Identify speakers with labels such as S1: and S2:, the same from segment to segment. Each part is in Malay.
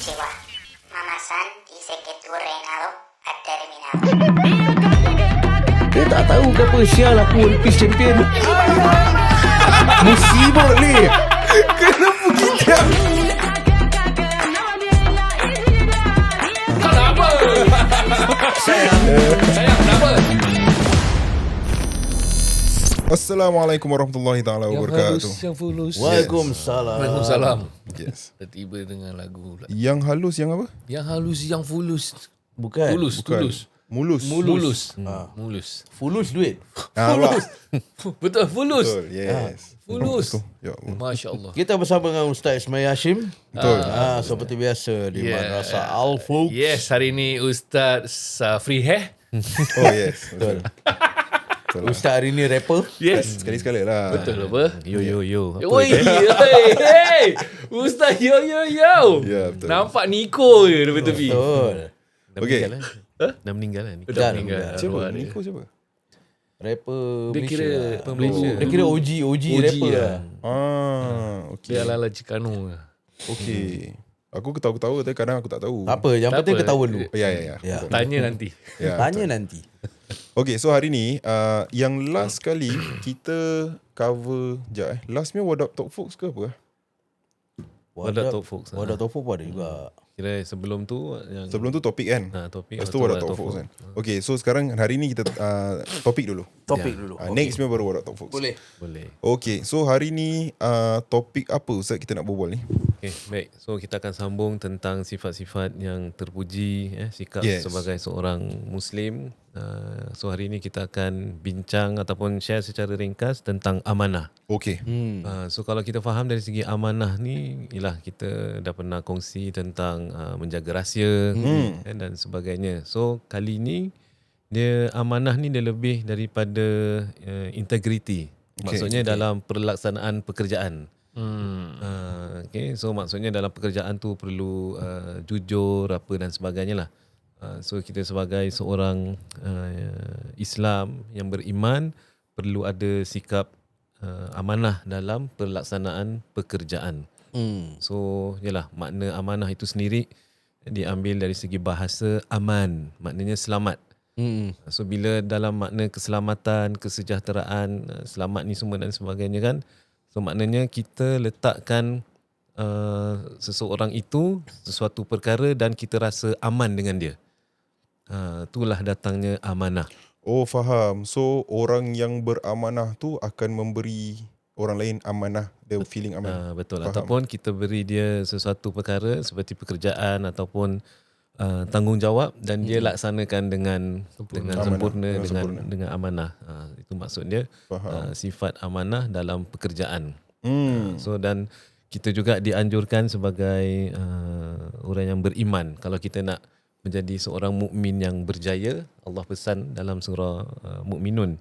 S1: Konnichiwa. Mama-san dice que tu reinado ha terminado.
S2: Dia tak tahu ke apa sial aku One Piece champion. Musibah ni.
S3: Kenapa kita?
S4: Kenapa? Sayang, kenapa?
S3: Assalamualaikum warahmatullahi taala wabarakatuh.
S4: Yang fulus.
S2: Waalaikumsalam.
S4: Waalaikumsalam.
S3: Yes.
S4: Tiba dengan lagu pula.
S3: Yang halus yang apa?
S4: Yang halus, yang fulus.
S2: Bukan.
S4: Tulus,
S3: Bukan.
S4: tulus.
S3: Mulus.
S4: Mulus. Mulus.
S2: Fulus duit.
S3: Fulus.
S4: Betul, fulus.
S3: Betul. Yes.
S4: Fulus.
S3: Ya Allah.
S4: Masya Allah.
S2: Kita bersama dengan Ustaz Ismail Hashim.
S3: Betul.
S2: Seperti biasa di
S4: Yeah.
S2: Madrasah Al-Fuq.
S4: Yes, hari ni Ustaz free hair.
S3: Oh yes. Betul.
S2: Ustaz hari ni rapper.
S4: Yes.
S3: Sekali-sekala lah.
S4: Betul apa?
S2: Yo.
S4: Oi, hey, Ustaz yo.
S3: Ya, betul.
S4: Nampak Niko je depan tepi.
S2: Betul.
S3: Okay.
S5: Dah meninggal lah ni.
S4: Dah
S2: Dan
S4: meninggal.
S3: Siapa?
S4: arwah dia.
S3: Niko siapa?
S2: Rapper
S4: Dia
S2: Malaysia
S4: kira
S2: lah.
S4: Malaysia.
S2: Dia kira OG rapper lah.
S3: Okay.
S4: Dia ala-ala Cikano.
S3: Okay. Aku ketawa-ketawa tapi kadang aku tak tahu.
S2: Tak apa, yang
S4: Tak
S2: penting
S4: apa.
S2: ketawa dulu.
S3: Ya.
S2: Ya.
S3: Betul.
S4: Tanya nanti.
S3: Ya,
S2: Tanya nanti.
S3: Okay, so hari ni yang last kali kita cover lastnya What Up Talk Folks ke apa?
S5: Wadah Talk Folks.
S2: Wadah Talk Folks pun ada juga.
S5: Kira sebelum tu yang
S3: Sebelum tu topik kan?
S5: topik.
S3: Lepas tu What Up Talk Folks kan? Okay, so sekarang hari ni kita topik dulu.
S2: Topik dulu.
S3: Nextnya baru What Up Talk Folks.
S2: Boleh.
S3: Okay, so hari ni topik apa Ustaz kita nak berbual ni?
S5: Okay, baik. So kita akan sambung tentang sifat-sifat yang terpuji, sikap
S3: Yes.
S5: sebagai seorang Muslim. So hari ini kita akan bincang ataupun share secara ringkas tentang amanah.
S3: Okay.
S5: So kalau kita faham dari segi amanah ni, ialah kita dah pernah kongsi tentang menjaga rahsia dan sebagainya. So kali ni dia amanah ni dia lebih daripada integriti. Maksudnya dalam pelaksanaan pekerjaan. Okay, so maksudnya dalam pekerjaan tu perlu jujur apa dan sebagainya lah. So kita sebagai seorang Islam yang beriman perlu ada sikap amanah dalam pelaksanaan pekerjaan. So yalah, makna amanah itu sendiri diambil dari segi bahasa aman, maknanya selamat. So bila dalam makna keselamatan, kesejahteraan, selamat ni semua dan sebagainya kan, so maknanya kita letakkan seseorang itu sesuatu perkara dan kita rasa aman dengan dia. Itulah datangnya amanah.
S3: Oh, faham. So orang yang beramanah tu akan memberi orang lain amanah, the feeling aman.
S5: Betul.
S3: Faham.
S5: Ataupun kita beri dia sesuatu perkara seperti pekerjaan ataupun tanggungjawab dan dia laksanakan dengan sempurna, dengan amanah. Itu maksud dia sifat amanah dalam pekerjaan. So dan kita juga dianjurkan sebagai orang yang beriman, kalau kita nak menjadi seorang mukmin yang berjaya, Allah pesan dalam surah Mukminun.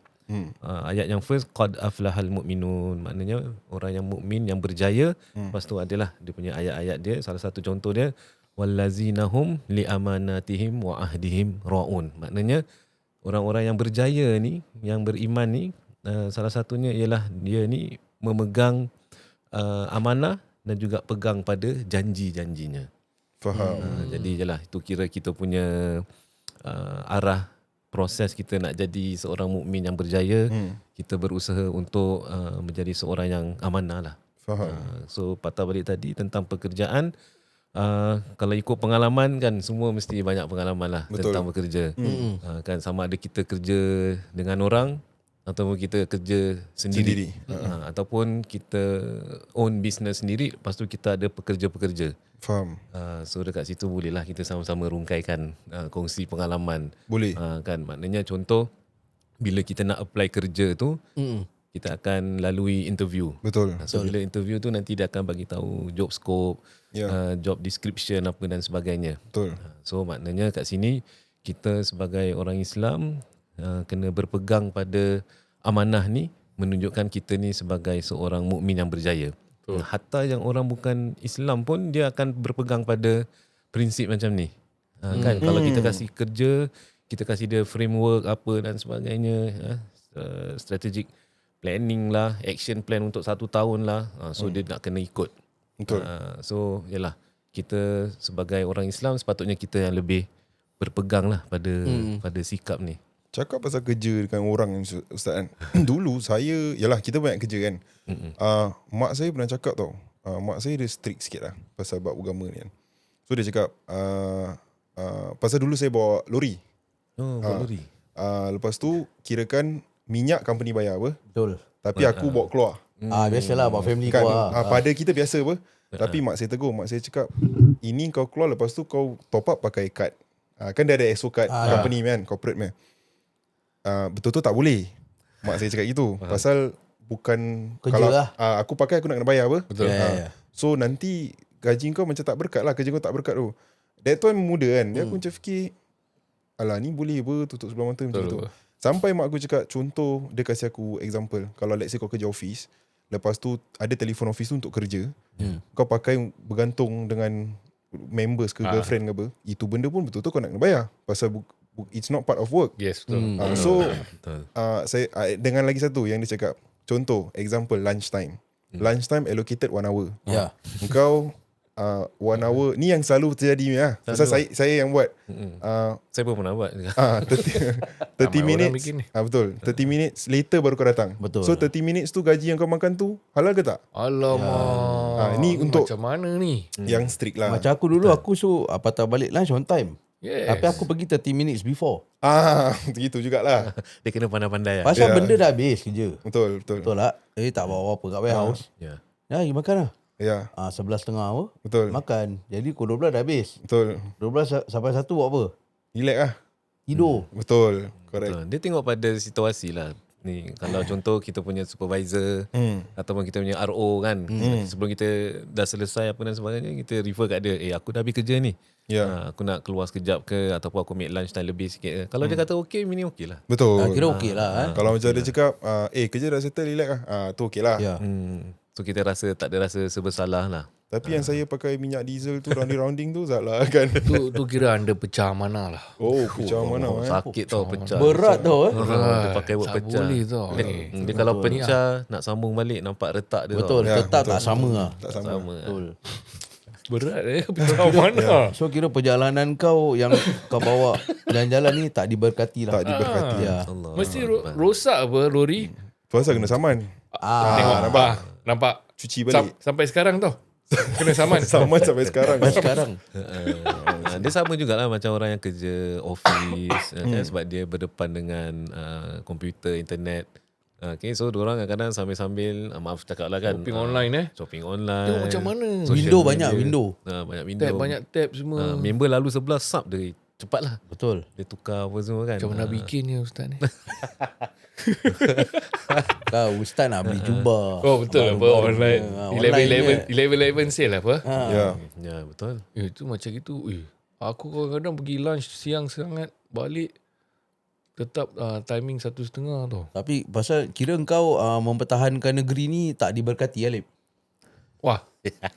S5: Ayat yang first, qad aflahal mu'minun, maknanya orang yang mukmin yang berjaya. Lepas tu adalah dia punya ayat-ayat dia, salah satu contoh dia wallazinahum liamanatihim wa ahdihim raun, maknanya orang-orang yang berjaya ni, yang beriman ni, salah satunya ialah dia ni memegang amanah dan juga pegang pada janji-janjinya.
S3: Faham.
S5: Jadi jelah, itu kira kita punya arah proses kita nak jadi seorang mukmin yang berjaya. Kita berusaha untuk menjadi seorang yang amanah lah.
S3: Faham.
S5: So patah balik tadi tentang pekerjaan, kalau ikut pengalaman kan, semua mesti banyak pengalaman lah.
S3: Betul.
S5: Tentang bekerja. Kan sama ada kita kerja dengan orang ataupun kita kerja sendiri. Ataupun kita own business sendiri, lepas tu kita ada pekerja-pekerja.
S3: Faham.
S5: So dekat situ bolehlah kita sama-sama rungkaikan kongsi pengalaman.
S3: Boleh.
S5: Kan maknanya contoh, bila kita nak apply kerja tu, kita akan lalui interview.
S3: Betul.
S5: So bila interview tu nanti dia akan bagi tahu job scope, job description apa dan sebagainya.
S3: Betul.
S5: So maknanya kat sini kita sebagai orang Islam kena berpegang pada amanah ni, menunjukkan kita ni sebagai seorang mukmin yang berjaya. Hatta yang orang bukan Islam pun dia akan berpegang pada prinsip macam ni. Kan kalau kita kasih kerja, kita kasih dia framework apa dan sebagainya, strategic planning lah, action plan untuk 1 tahun lah, so dia nak kena ikut.
S3: Betul.
S5: So yalah, kita sebagai orang Islam sepatutnya kita yang lebih berpegang lah pada sikap ni.
S3: Cakap pasal kerja dengan orang Ustaz kan. Dulu saya, yalah kita banyak kerja kan. Mak saya pernah cakap tau. Mak saya dia strict sikit lah pasal bab agama ni kan. So dia cakap pasal dulu saya bawa lori.
S5: Bawa lori.
S3: Lepas tu kirakan minyak company bayar apa.
S2: Betul.
S3: Tapi aku bawa keluar.
S2: Biasalah buat family
S3: Kan,
S2: kau lah.
S3: pada kita biasa apa. Tapi mak saya tegur. Mak saya cakap, ini kau keluar lepas tu kau top up pakai kad. Kan dia ada ESO card company kan, corporate man. Betul-betul tak boleh. Mak saya cakap gitu. Pasal bukan
S2: Kerja
S3: kalau
S2: lah.
S3: aku pakai aku nak kena bayar apa.
S4: Betul.
S2: Ya.
S3: So nanti gaji kau macam tak berkat lah. Kerja kau tak berkat tu. That time muda kan. Dia aku macam fikir, alah ni boleh apa tutup sebelah mata macam tu. Sampai mak aku cakap, contoh dia kasih aku example. Kalau let's say kau kerja office, lepas tu ada telefon office tu untuk kerja. Kau pakai bergantung dengan members ke girlfriend ke apa. Itu benda pun betul-betul kau nak kena bayar. Pasal it's not part of work.
S4: Yes, betul.
S3: So
S5: Betul.
S3: saya dengan lagi satu yang dia cakap, contoh example lunchtime. Lunchtime allocated 1 hour.
S2: Ya.
S3: Engkau 1 hour ni yang selalu terjadi ni lah. Pasal saya yang buat.
S5: Saya pun pernah buat.
S3: 30
S4: Ramai orang
S3: minutes.
S4: bikin ni.
S3: Betul. 30 minutes later baru kau datang.
S2: Betul.
S3: So 30 minutes tu gaji yang kau makan tu halal ke tak?
S4: Alamak.
S3: ni untuk-
S4: macam mana ni?
S3: Yang strict lah.
S2: Macam aku dulu aku patah balik lunch on time.
S4: Yes.
S2: Tapi aku pergi 30 minutes before.
S3: Begitu jugalah.
S5: Dia kena pandai-pandai lah.
S2: Pasal benda dah habis kerja.
S3: Betul.
S2: Betul tak? Tak bawa apa kat warehouse.
S5: Ya.
S2: Ya, pergi makan lah.
S3: Ya,
S2: 11.30 apa?
S3: betul.
S2: Makan. Jadi pukul 12 dah habis.
S3: Betul.
S2: 12 sampai 1 buat apa?
S3: Relax lah.
S2: Tidur.
S3: Betul. Correct.
S5: Betul. Dia tengok pada situasi lah. Ni kalau contoh kita punya supervisor ataupun kita punya RO kan, sebelum kita dah selesai apa dan sebagainya, kita refer kat dia, aku dah habis kerja ni.
S3: Ya.
S5: Aku nak keluar sekejap ke ataupun aku make lunch time lebih sikit ke. Kalau dia kata okey, ini okey lah.
S3: Betul.
S2: Kira okey lah.
S3: Kalau macam dia cakap, kerja dah settle, relax lah. Tu okey lah.
S2: Ya.
S5: So kita rasa tak ada rasa sebersalah lah.
S3: Tapi yang saya pakai minyak diesel tu, rounding tu salah kan.
S4: Tu kira anda pecah mana lah.
S3: Oh, pecah mana
S5: Sakit tau pecah.
S2: Berat tau.
S5: Dia pakai buat
S4: tak
S5: pecah.
S4: boleh tau.
S5: Dia kalau pecah nak sambung balik nampak retak dia
S2: Betul.
S5: tau.
S2: Tetap tak sama lah.
S3: Tak sama.
S5: Sama.
S2: Betul.
S4: Berat pecah mana?
S2: So kira perjalanan kau yang kau bawa jalan-jalan ni tak diberkati lah.
S3: Tak diberkati.
S2: Ya.
S5: Allah.
S4: Mesti rosak apa lori?
S3: Tu asal kena saman.
S4: Tengok nampak.
S3: Cuci balik.
S4: Sampai sekarang tau. Kena saman.
S3: Saman sampai sekarang.
S2: Sekarang.
S5: Dia sama jugalah macam orang yang kerja office kan, sebab dia berdepan dengan komputer, internet. Okay, so diorang kadang-kadang sambil-sambil maaf cakap lah kan,
S4: Shopping online
S5: shopping online.
S4: Tengok macam mana.
S5: Social
S2: Window
S5: media.
S2: banyak, window.
S5: Banyak window.
S4: Tab, banyak tab semua.
S5: Member lalu sebelah sub dia cepat lah.
S2: Betul.
S5: Dia tukar apa semua kan.
S4: Macam mana bikinnya Ustaz ni?
S2: Kau ustaz nak beli jubah.
S4: Oh betul apa online. 11 sale apa?
S3: Ya.
S5: Ya betul.
S4: Itu macam gitu. Aku kadang-kadang pergi lunch siang sangat, balik tetap timing 1:30 tu.
S2: Tapi pasal kira kau mempertahankan negeri ni tak diberkati Alip.
S4: Wah.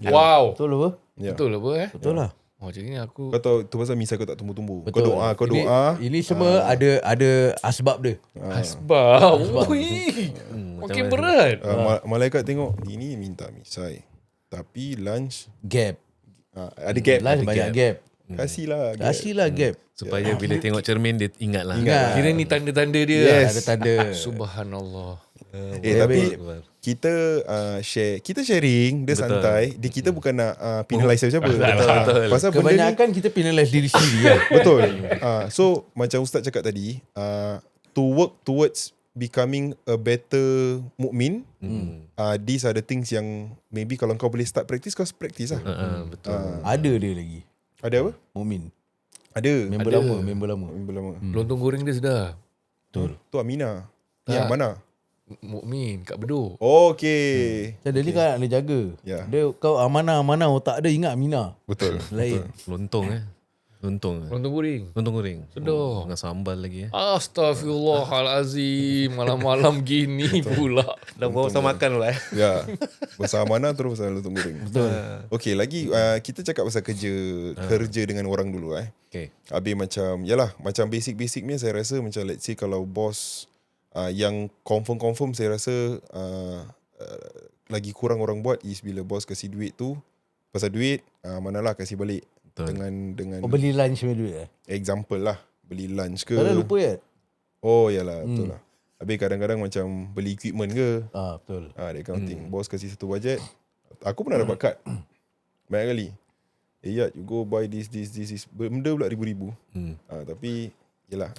S4: Wow.
S2: Betul apa?
S3: Ya.
S4: Betul apa
S2: Betul lah.
S4: Macam ni aku
S3: Kau tahu tu pasal misal kau tak tumbuh-tumbuh. Kau
S2: Betul.
S3: doa, kau
S2: Ini-
S3: doa.
S2: Ini semua ada asbab dia.
S4: Asbab. Ui. Makin berat.
S3: Malaikat tengok ini minta misai. Tapi lunch
S2: Gap.
S3: ada gap.
S2: Lunch banyak gap.
S3: Kasihlah gap.
S2: Kasihlah gap.
S5: Supaya bila tengok cermin dia ingat lah.
S2: Ingat.
S4: Kira ni tanda-tanda dia.
S3: Yes.
S2: Ada tanda.
S4: Subhanallah.
S3: Tapi kita kita sharing, dia santai. Kita bukan nak penalize siapa.
S5: Betul.
S3: Pasal benda ni
S2: Kebanyakan kita penalize diri sendiri kan.
S3: betul. So macam Ustaz cakap tadi, to work towards becoming a better mukmin, these are the things yang maybe kalau kau boleh start practice, kau practice lah.
S5: Betul.
S2: Ada dia lagi.
S3: Ada apa?
S2: Mukmin.
S3: Ada.
S2: Member lama, member lama.
S3: Member lama.
S4: Lontong goreng dia sedar.
S2: Betul.
S3: Tu Aminah.
S4: Tak.
S3: Yang mana?
S4: Mukmin kat Bedok.
S3: Okay.
S2: Macam dia ni kan nak kena jaga.
S3: Ya.
S2: Dia kau amanah-amanah otak dia ingat Mina.
S3: Betul.
S2: Lain.
S5: Lontong Lontong.
S4: Lontong goreng.
S5: Lontong goreng.
S4: Sedar.
S5: Dengan sambal lagi
S4: Astaghfirullahalazim. Malam-malam gini pula.
S5: Dah bawa sama makan pula
S3: Ya. Bersama mana terus pasal lontong goreng.
S2: Betul.
S3: Okay, lagi kita cakap pasal kerja dengan orang dulu
S5: Okay.
S3: Habis macam yalah, macam basic-basicnya saya rasa macam let's say kalau bos yang confirm saya rasa lagi kurang orang buat is bila bos kasih duit tu pasal duit, manalah kasih balik.
S5: Betul.
S3: Dengan
S2: beli lunch punya duit
S3: example lah, beli lunch ke.
S2: Kadang lupa ya.
S3: Oh yalah, betul lah. Habis kadang-kadang macam beli equipment ke.
S2: Betul.
S3: That kind of thing. Bos kasih satu budget. Aku pernah dapat kad banyak kali. Ya, you go buy this. Benda pula ribu-ribu. Tapi yelah.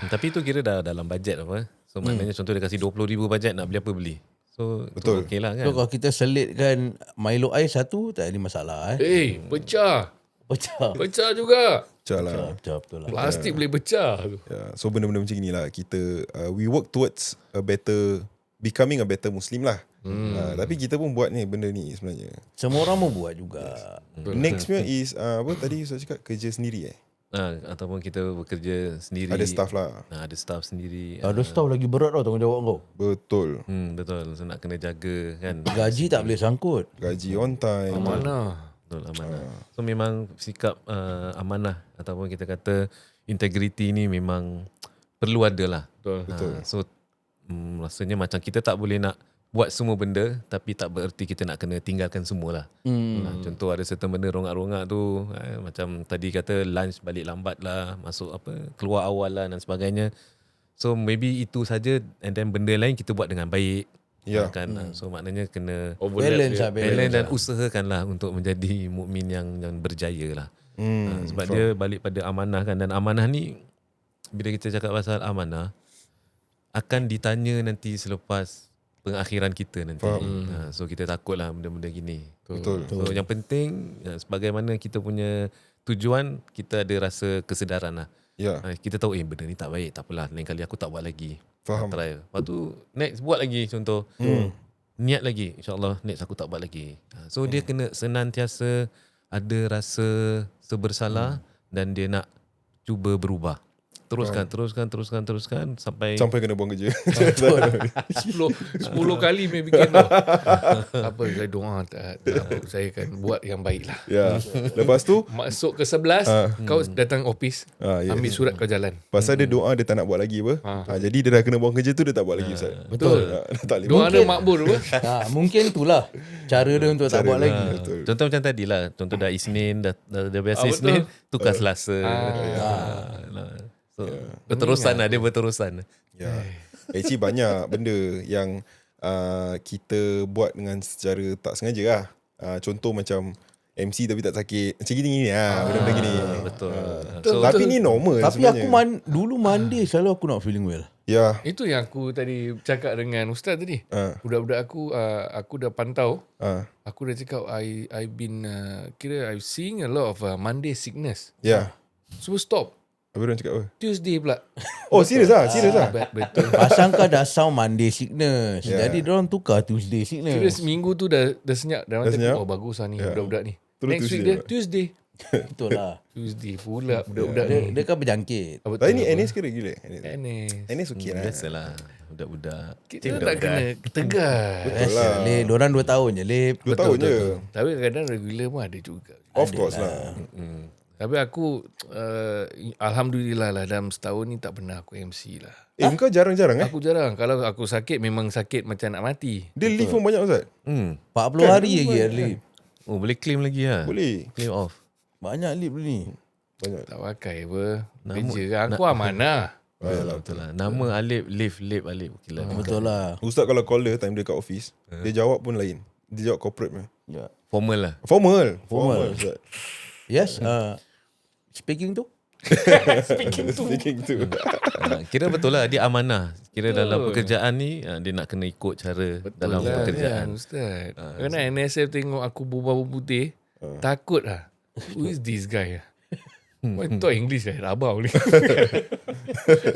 S5: Tapi tu kira dah dalam bajet apa. So maknanya contoh dia kasih 20,000 bajet, nak beli apa beli. So
S3: Betul.
S5: okey lah kan.
S2: So kalau kita selitkan Milo ais satu, tak ada masalah
S4: Pecah.
S2: Pecah
S4: juga.
S3: Pecah lah.
S2: betul lah.
S4: Plastik boleh pecah.
S3: So benda-benda macam ni lah. Kita we work towards becoming a better Muslim lah. Tapi kita pun buat ni benda ni sebenarnya.
S2: Semua orang mau buat juga.
S3: Next punya is apa tadi Ustaz cakap, kerja sendiri
S5: Ataupun kita bekerja sendiri.
S3: Ada staff lah.
S5: Ada staff sendiri.
S2: Ada staff lagi berat tau tanggungjawab kau.
S3: Betul.
S5: Betul. So nak kena jaga kan.
S2: Gaji tak boleh sangkut.
S3: Gaji on time.
S4: Mana?
S5: Betul, amanah. So memang sikap amanah ataupun kita kata integriti ni memang perlu ada lah.
S4: Betul.
S5: So rasanya macam kita tak boleh nak buat semua benda tapi tak bererti kita nak kena tinggalkan semualah. Contoh ada certain benda rongak-rongak tu, macam tadi kata lunch balik lambat lah, masuk keluar awal lah dan sebagainya. So maybe itu saja, and then benda lain kita buat dengan baik. Kan? So maknanya kena balance dan usahakanlah untuk menjadi mukmin yang berjaya lah. Sebab dia balik pada amanah kan, dan amanah ni bila kita cakap pasal amanah akan ditanya nanti selepas pengakhiran kita nanti. So kita takutlah benda-benda gini.
S3: Betul.
S5: So yang penting sebagaimana kita punya tujuan, kita ada rasa kesedaran lah. Kita tahu benda ni tak baik, tak apalah, lain kali aku tak buat lagi.
S3: Faham.
S5: Try. Lepas tu next buat lagi contoh. Niat lagi, InsyaAllah next aku tak buat lagi. So dia kena senantiasa ada rasa sebersalah dan dia nak cuba berubah. Teruskan sampai
S3: kena buang kerja.
S4: 10 kali may bikin tau. Apa saya doa tak apa, saya akan buat yang baik lah.
S3: Lepas tu
S4: masuk ke 11 kau datang office, ambil surat kau jalan.
S3: pasal dia doa dia tak nak buat lagi apa. Jadi dia dah kena buang kerja tu, dia tak buat lagi Ustaz.
S4: Betul.
S3: Tak boleh.
S4: Doa dia makbul apa?
S2: Mungkin itulah cara dia untuk tak buat lagi.
S3: Betul.
S5: contoh macam tadi lah. Contoh dah Isnin, dah biasa Isnin, tukar Selasa. So, berterusan lah, dia berterusan.
S3: Actually banyak benda yang kita buat dengan secara tak sengaja lah. Contoh macam MC tapi tak sakit. Macam gini lah, benda-benda gini.
S5: Betul.
S3: Tapi ni normal
S2: Tapi
S3: sebenarnya.
S2: aku dulu Monday selalu aku not feeling well.
S4: Itu yang aku tadi cakap dengan Ustaz tadi. Budak-budak aku dah pantau. Aku dah cakap I've been I've seeing a lot of Monday sickness. So stop.
S3: Apa orang cakap apa?
S4: Tuesday pula.
S3: Oh serius lah?
S4: Betul.
S2: Pasang kau dah sound Monday sickness. Jadi diorang tukar Tuesday sickness.
S4: Serius minggu tu dah senyap. Dah
S3: senyap?
S4: oh bagus lah ni budak-budak ni.
S3: Terus
S4: Next week
S3: Tuesday
S4: dia Tuesday.
S2: Betul lah.
S4: Tuesday pula budak-budak ni.
S2: Dia kan berjangkit.
S3: Tapi ni NS ke gila?
S4: NS.
S3: NS okey lah.
S5: Biasalah budak-budak.
S4: Kita tak kena tegas.
S3: Betul lah.
S2: Lip, diorang 2 tahun je, Lip.
S3: 2 tahun je.
S4: Tapi kadang-kadang regular pun ada juga.
S3: Of course lah.
S4: Tapi aku alhamdulillah lah dalam setahun ni tak pernah aku MC lah.
S3: Kau jarang-jarang
S4: Aku jarang. Kalau aku sakit memang sakit macam nak mati.
S3: Dia leave pun banyak Ustaz?
S2: 40 hari lagi ya, Lip.
S5: Oh, boleh claim lagi lah.
S3: Boleh.
S5: Claim off.
S2: Banyak Lip ni.
S3: Banyak.
S4: Tak pakai apa. Kerja kan. Aku amanah.
S5: Betul lah. Nama Alip, Lip Alip. Okay lah.
S2: Betul lah.
S3: Ustaz kalau call dia time dia kat office, dia jawab pun lain. Dia jawab corporate punya.
S5: Formal lah.
S3: Formal Ustaz.
S2: Yes. Speaking tu.
S3: Speaking tu.
S5: Kira betul lah, dia amanah. Kira dalam pekerjaan ni dia nak kena ikut cara dalam pekerjaan.
S4: Ustaz. Kerana NSF tengok aku berubah putih, takut lah. Who is this guy? Why talk English lah, rabau ni.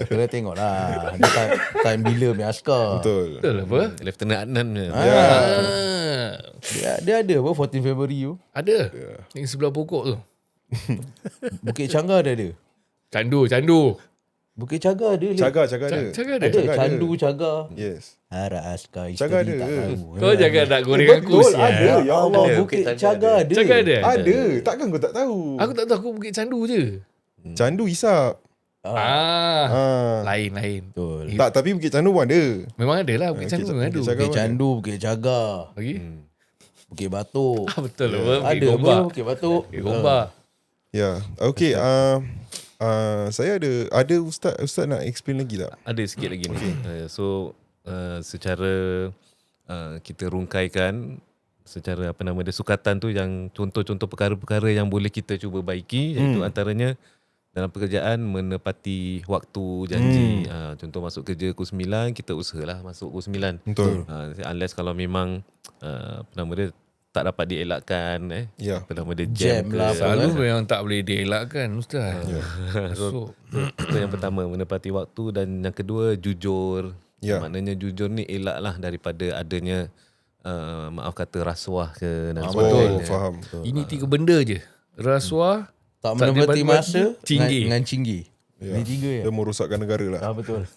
S2: Kena tengok lah. Dia time bila punya askar.
S3: Betul.
S4: Betul apa?
S5: Lieutenant Adnan punya.
S2: Dia ada apa 14 February tu.
S4: Ada. Yang sebelah pokok tu.
S2: Bukit Canggar ada.
S4: Candu.
S2: Bukit Canggar ada. Lip.
S3: Cagar ada.
S4: Cakap ada.
S2: Ada Candu Canggar.
S3: Yes.
S2: Harap askar
S3: Canggar
S2: isteri
S3: ada.
S2: tak tahu.
S4: Kau jangan nak goreng aku.
S3: Betul,
S4: sial.
S3: ada. Ya Allah.
S2: Bukit Canggar ada.
S4: Cakap ada.
S3: Ada. Takkan kau tak tahu?
S4: Aku tak tahu, aku Bukit Candu je.
S3: Candu Isap.
S4: Lain.
S2: Betul.
S3: Tak, tapi Bukit Candu pun ada.
S4: Memang ada lah Bukit Candu memang ada.
S3: Bukit Canggar
S2: Bukit Candu, Bukit Canggar.
S4: Lagi?
S2: Bukit Batok.
S4: Betul lah.
S2: Ada apa Bukit Batok.
S4: Bukit Gombak.
S3: Ya. Okay. Saya ada Ustaz nak explain lagi tak?
S5: Ada sikit lagi ni. Secara kita rungkaikan secara sukatan tu yang contoh-contoh perkara-perkara yang boleh kita cuba baiki, iaitu antaranya dalam pekerjaan menepati waktu janji. Contoh masuk kerja pukul 9, kita usahalah masuk pukul 9.
S3: Betul.
S5: Unless kalau memang tak dapat dielakkan
S2: Jam
S5: ke,
S2: lah,
S4: Selalu memang tak boleh dielakkan Ustaz.
S5: So itu yang pertama, menepati waktu. Dan yang kedua, jujur. Maknanya jujur ni elaklah daripada adanya maaf kata rasuah ke dan sebagainya.
S3: Faham.
S4: Ini 3 benda je. Rasuah,
S2: Tak menepati masa
S4: Cinggi.
S2: dengan cinggi. Ini 3 ya.
S3: Dia merosakkan negara lah.
S2: Betul.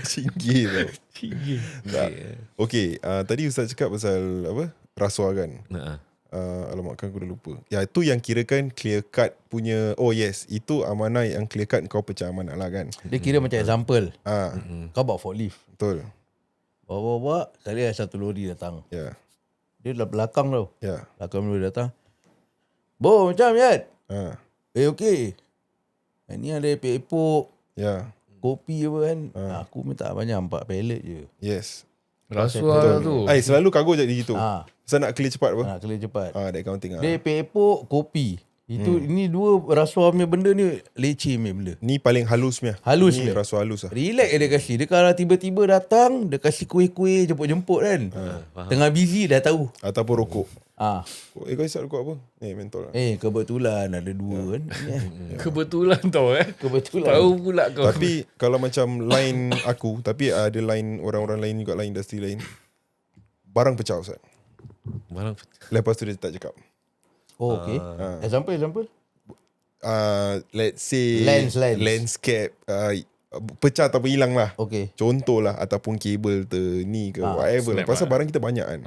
S3: Cinggi tau. Tak. Okay, tadi Ustaz cakap pasal apa? Rasuah kan? Alamak kan aku dah lupa. Ya, itu yang kirakan clear cut punya. Oh yes, itu amanah yang clear cut kau pecah amanah lah kan?
S2: Dia kira macam example. Kau bawa forklift.
S3: Betul.
S2: Bawa-bawa, sekali ada satu lori datang.
S3: Ya.
S2: Dia dalam belakang tau.
S3: Ya.
S2: Belakang lori datang. Bo, macam Yat? Okey. Ini ada epok-epok,
S3: Ya.
S2: kopi apa kan. Aku minta banyak 4 pallet je.
S3: Yes.
S4: rasuah tu.
S3: Selalu kargo jadi gitu. Saya nak clear cepat apa?
S2: Nak clear cepat.
S3: That accounting.
S2: Dia epok-epok, kopi. Itu ini 2 rasuah punya benda ni leceh punya benda.
S3: Ni paling halus punya.
S2: Halus
S3: ni
S2: punya.
S3: rasuah halus lah.
S2: Relax dia kasih. Dia kalau tiba-tiba datang, dia kasih kuih-kuih, jemput-jemput kan. Tengah busy dah tahu.
S3: Ataupun rokok. Kau isap rokok apa? Mentol lah.
S2: Kebetulan ada 2 kan.
S4: Kebetulan tau
S2: Kebetulan.
S4: Tahu pula kau.
S3: Tapi kalau macam line aku, tapi ada line orang-orang lain juga, line industri lain, barang pecah Ustaz.
S5: Barang
S3: Lepas tu dia tak cakap.
S2: Okay. Example.
S3: Let's say
S2: Lens.
S3: landscape pecah ataupun hilang lah.
S2: Okay.
S3: Contoh lah, ataupun kabel ni ke whatever lah. Pasal barang kita banyak kan.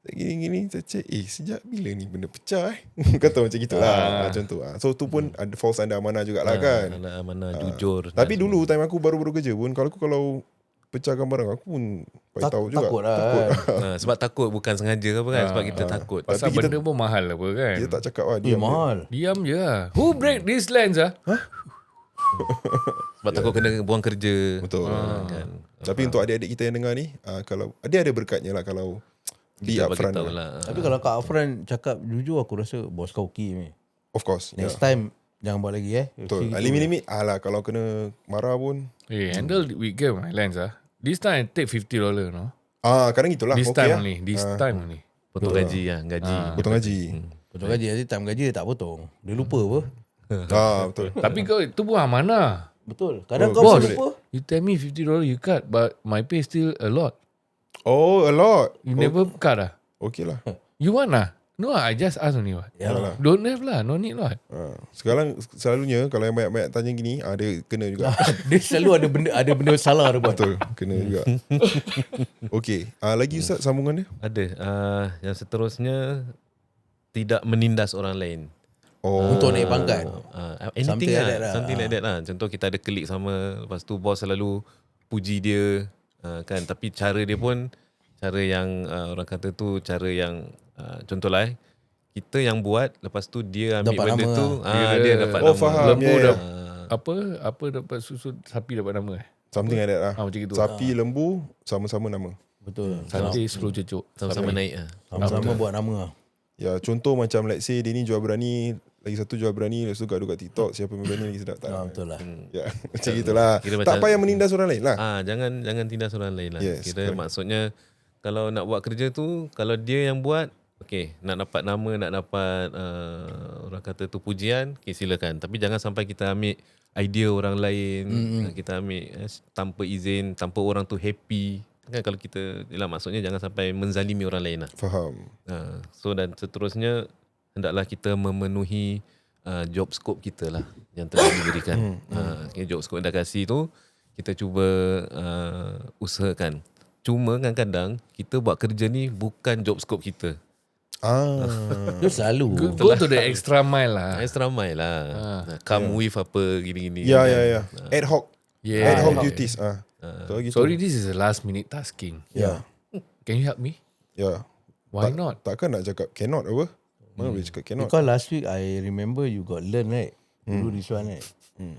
S3: Gini saya cek, sejak bila ni benda pecah kata macam gitulah. Contoh So tu pun ada false under amanah jugalah kan.
S5: Amanah jujur.
S3: Tapi dulu time aku baru-baru kerja pun, kalau pecahkan barang aku pun tahu juga.
S2: Takut lah.
S5: Sebab takut, bukan sengaja apa kan. Sebab kita takut.
S4: Pasal
S3: Tapi
S4: benda pun mahal apa kan.
S3: Dia tak cakap lah.
S2: Dia mahal.
S4: Diam je lah. Who break this lens
S5: Sebab takut kena buang kerja.
S3: Betul.
S5: Kan.
S3: Tapi untuk adik-adik kita yang dengar ni, kalau dia ada berkatnya lah kalau be
S5: Kita
S3: upfront
S5: bagi tahu
S3: lah.
S2: Tapi kalau kau upfront cakap jujur, aku rasa bos kau okey ni.
S3: Of course.
S2: Next time jangan buat lagi
S3: Betul.
S2: Gitu.
S3: Limit-limit kalau kena marah pun.
S4: handle weekend my lens This time I take $50 no.
S3: Kadang itulah.
S4: This
S3: Okay
S4: time only. This time only.
S5: Potong gaji lah. Gaji.
S3: Potong gaji.
S2: Potong gaji, nanti time gaji dia tak potong. Dia lupa apa.
S3: Betul.
S4: Tapi kau itu pun amanah.
S2: Betul. Kadang kau
S4: Boss,
S2: pun lupa.
S4: you tell me $50 you cut, but my pay still a lot.
S3: Oh, a lot.
S4: You never cut
S3: Okay lah.
S4: You want No, I just ask only what.
S2: Yalah.
S4: Don't have lah, no need lah.
S3: Sekarang selalunya kalau yang banyak-banyak tanya gini, dia kena juga.
S2: Dia selalu ada benda salah dia buat.
S3: Betul, kena juga. Okay, lagi Ustaz sambungan dia?
S5: Ada. Yang seterusnya, tidak menindas orang lain.
S2: Untuk naik pangkat.
S5: Anything
S2: Something like that lah.
S5: Something like that lah. Contoh kita ada klik sama, lepas tu bos selalu puji dia, kan. Tapi cara dia pun cara yang orang kata tu cara yang contohlah kita yang buat, lepas tu dia ambil
S2: dapat
S5: benda
S2: nama
S5: tu dia dapat
S3: Oh
S5: nama.
S3: faham.
S4: Lembu
S3: Yeah.
S4: apa dapat susu, sapi dapat nama
S3: Something like that lah.
S4: macam gitu.
S3: Sapi, lembu sama-sama nama.
S2: Betul.
S4: Sate 10 cucuk.
S5: Sama-sama naik
S2: Sama-sama buat nama.
S3: Ya, contoh macam let's say dia ni jual berani, lagi satu jual berani, lepas tu gaduh kat TikTok, siapa yang berani lagi sedap tak?
S2: Betul lah.
S3: Ya, macam gitulah.
S5: Kira
S3: Tak
S5: macam-
S3: payah menindas orang lain lah.
S5: Jangan tindas orang lain lah.
S3: Yes,
S5: Kira
S3: correct.
S5: maksudnya kalau nak buat kerja tu, kalau dia yang buat, okey, nak dapat nama, nak dapat orang kata tu pujian, okey silakan. Tapi jangan sampai kita ambil idea orang lain, kita ambil tanpa izin, tanpa orang tu happy. Kan kalau kita, maksudnya jangan sampai menzalimi orang lain lah.
S3: Faham.
S5: So dan seterusnya, hendaklah kita memenuhi job scope kita lah yang telah diberikan. Job scope yang dah kasih tu, kita cuba usahakan. Cuma kadang-kadang kita buat kerja ni bukan job scope kita.
S2: Dia selalu.
S4: Go to the extra mile lah.
S5: Extra mile lah. Come with apa gini-gini.
S3: Ya. Ad hoc.
S4: Yeah.
S3: Ad hoc duties. So gitu.
S4: Sorry, this is a last minute tasking.
S3: Ya.
S4: Can you help me?
S3: Ya.
S4: Why not?
S3: Takkan nak cakap cannot apa? Mana boleh cakap cannot?
S2: Because last week I remember you got learn, right? Do this one, right?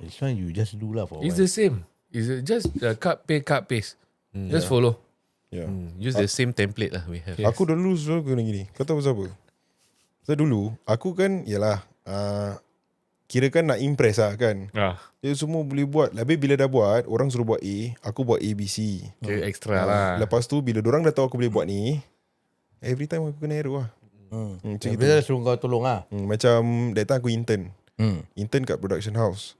S2: This one you just do lah for
S4: It's
S2: what?
S4: the same. It's just cut paste. Just follow.
S3: Yeah.
S5: Use the same template lah we have.
S3: Aku dulu selalu kena gini. Kau tahu pasal apa? So dulu aku kan yalah kira kan nak impress lah kan. Dia semua boleh buat. Habis bila dah buat, orang suruh buat A, aku buat A, B, C.
S4: Okay, extra lah.
S3: Lepas tu bila dorang dah tahu aku boleh buat ni, every time aku kena error lah. Macam gitu.
S2: Bila suruh kau tolong lah.
S3: Macam that time aku intern. Intern kat production house.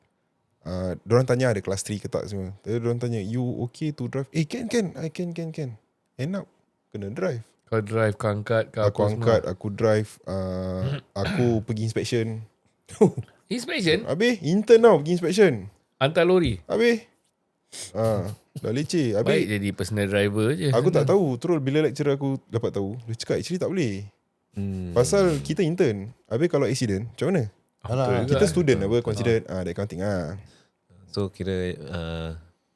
S3: Dorang tanya ada kelas 3 ke tak semua. Dorang tanya, you okay to drive? Can. I can. End up kena drive.
S4: Kau drive, kau angkat, kau
S3: Aku angkat, aku drive, aku pergi inspection.
S4: Inspection?
S3: Habis intern tau pergi inspection.
S4: Hantar lori.
S3: Habis dah leceh.
S4: Baik
S3: Habis
S4: jadi personal driver je.
S3: aku tak tahu. Terus bila lecturer aku dapat tahu, dia cakap actually tak boleh. Pasal kita intern. Habis kalau accident macam mana? Kita student apa considered that kind of thing
S5: So kira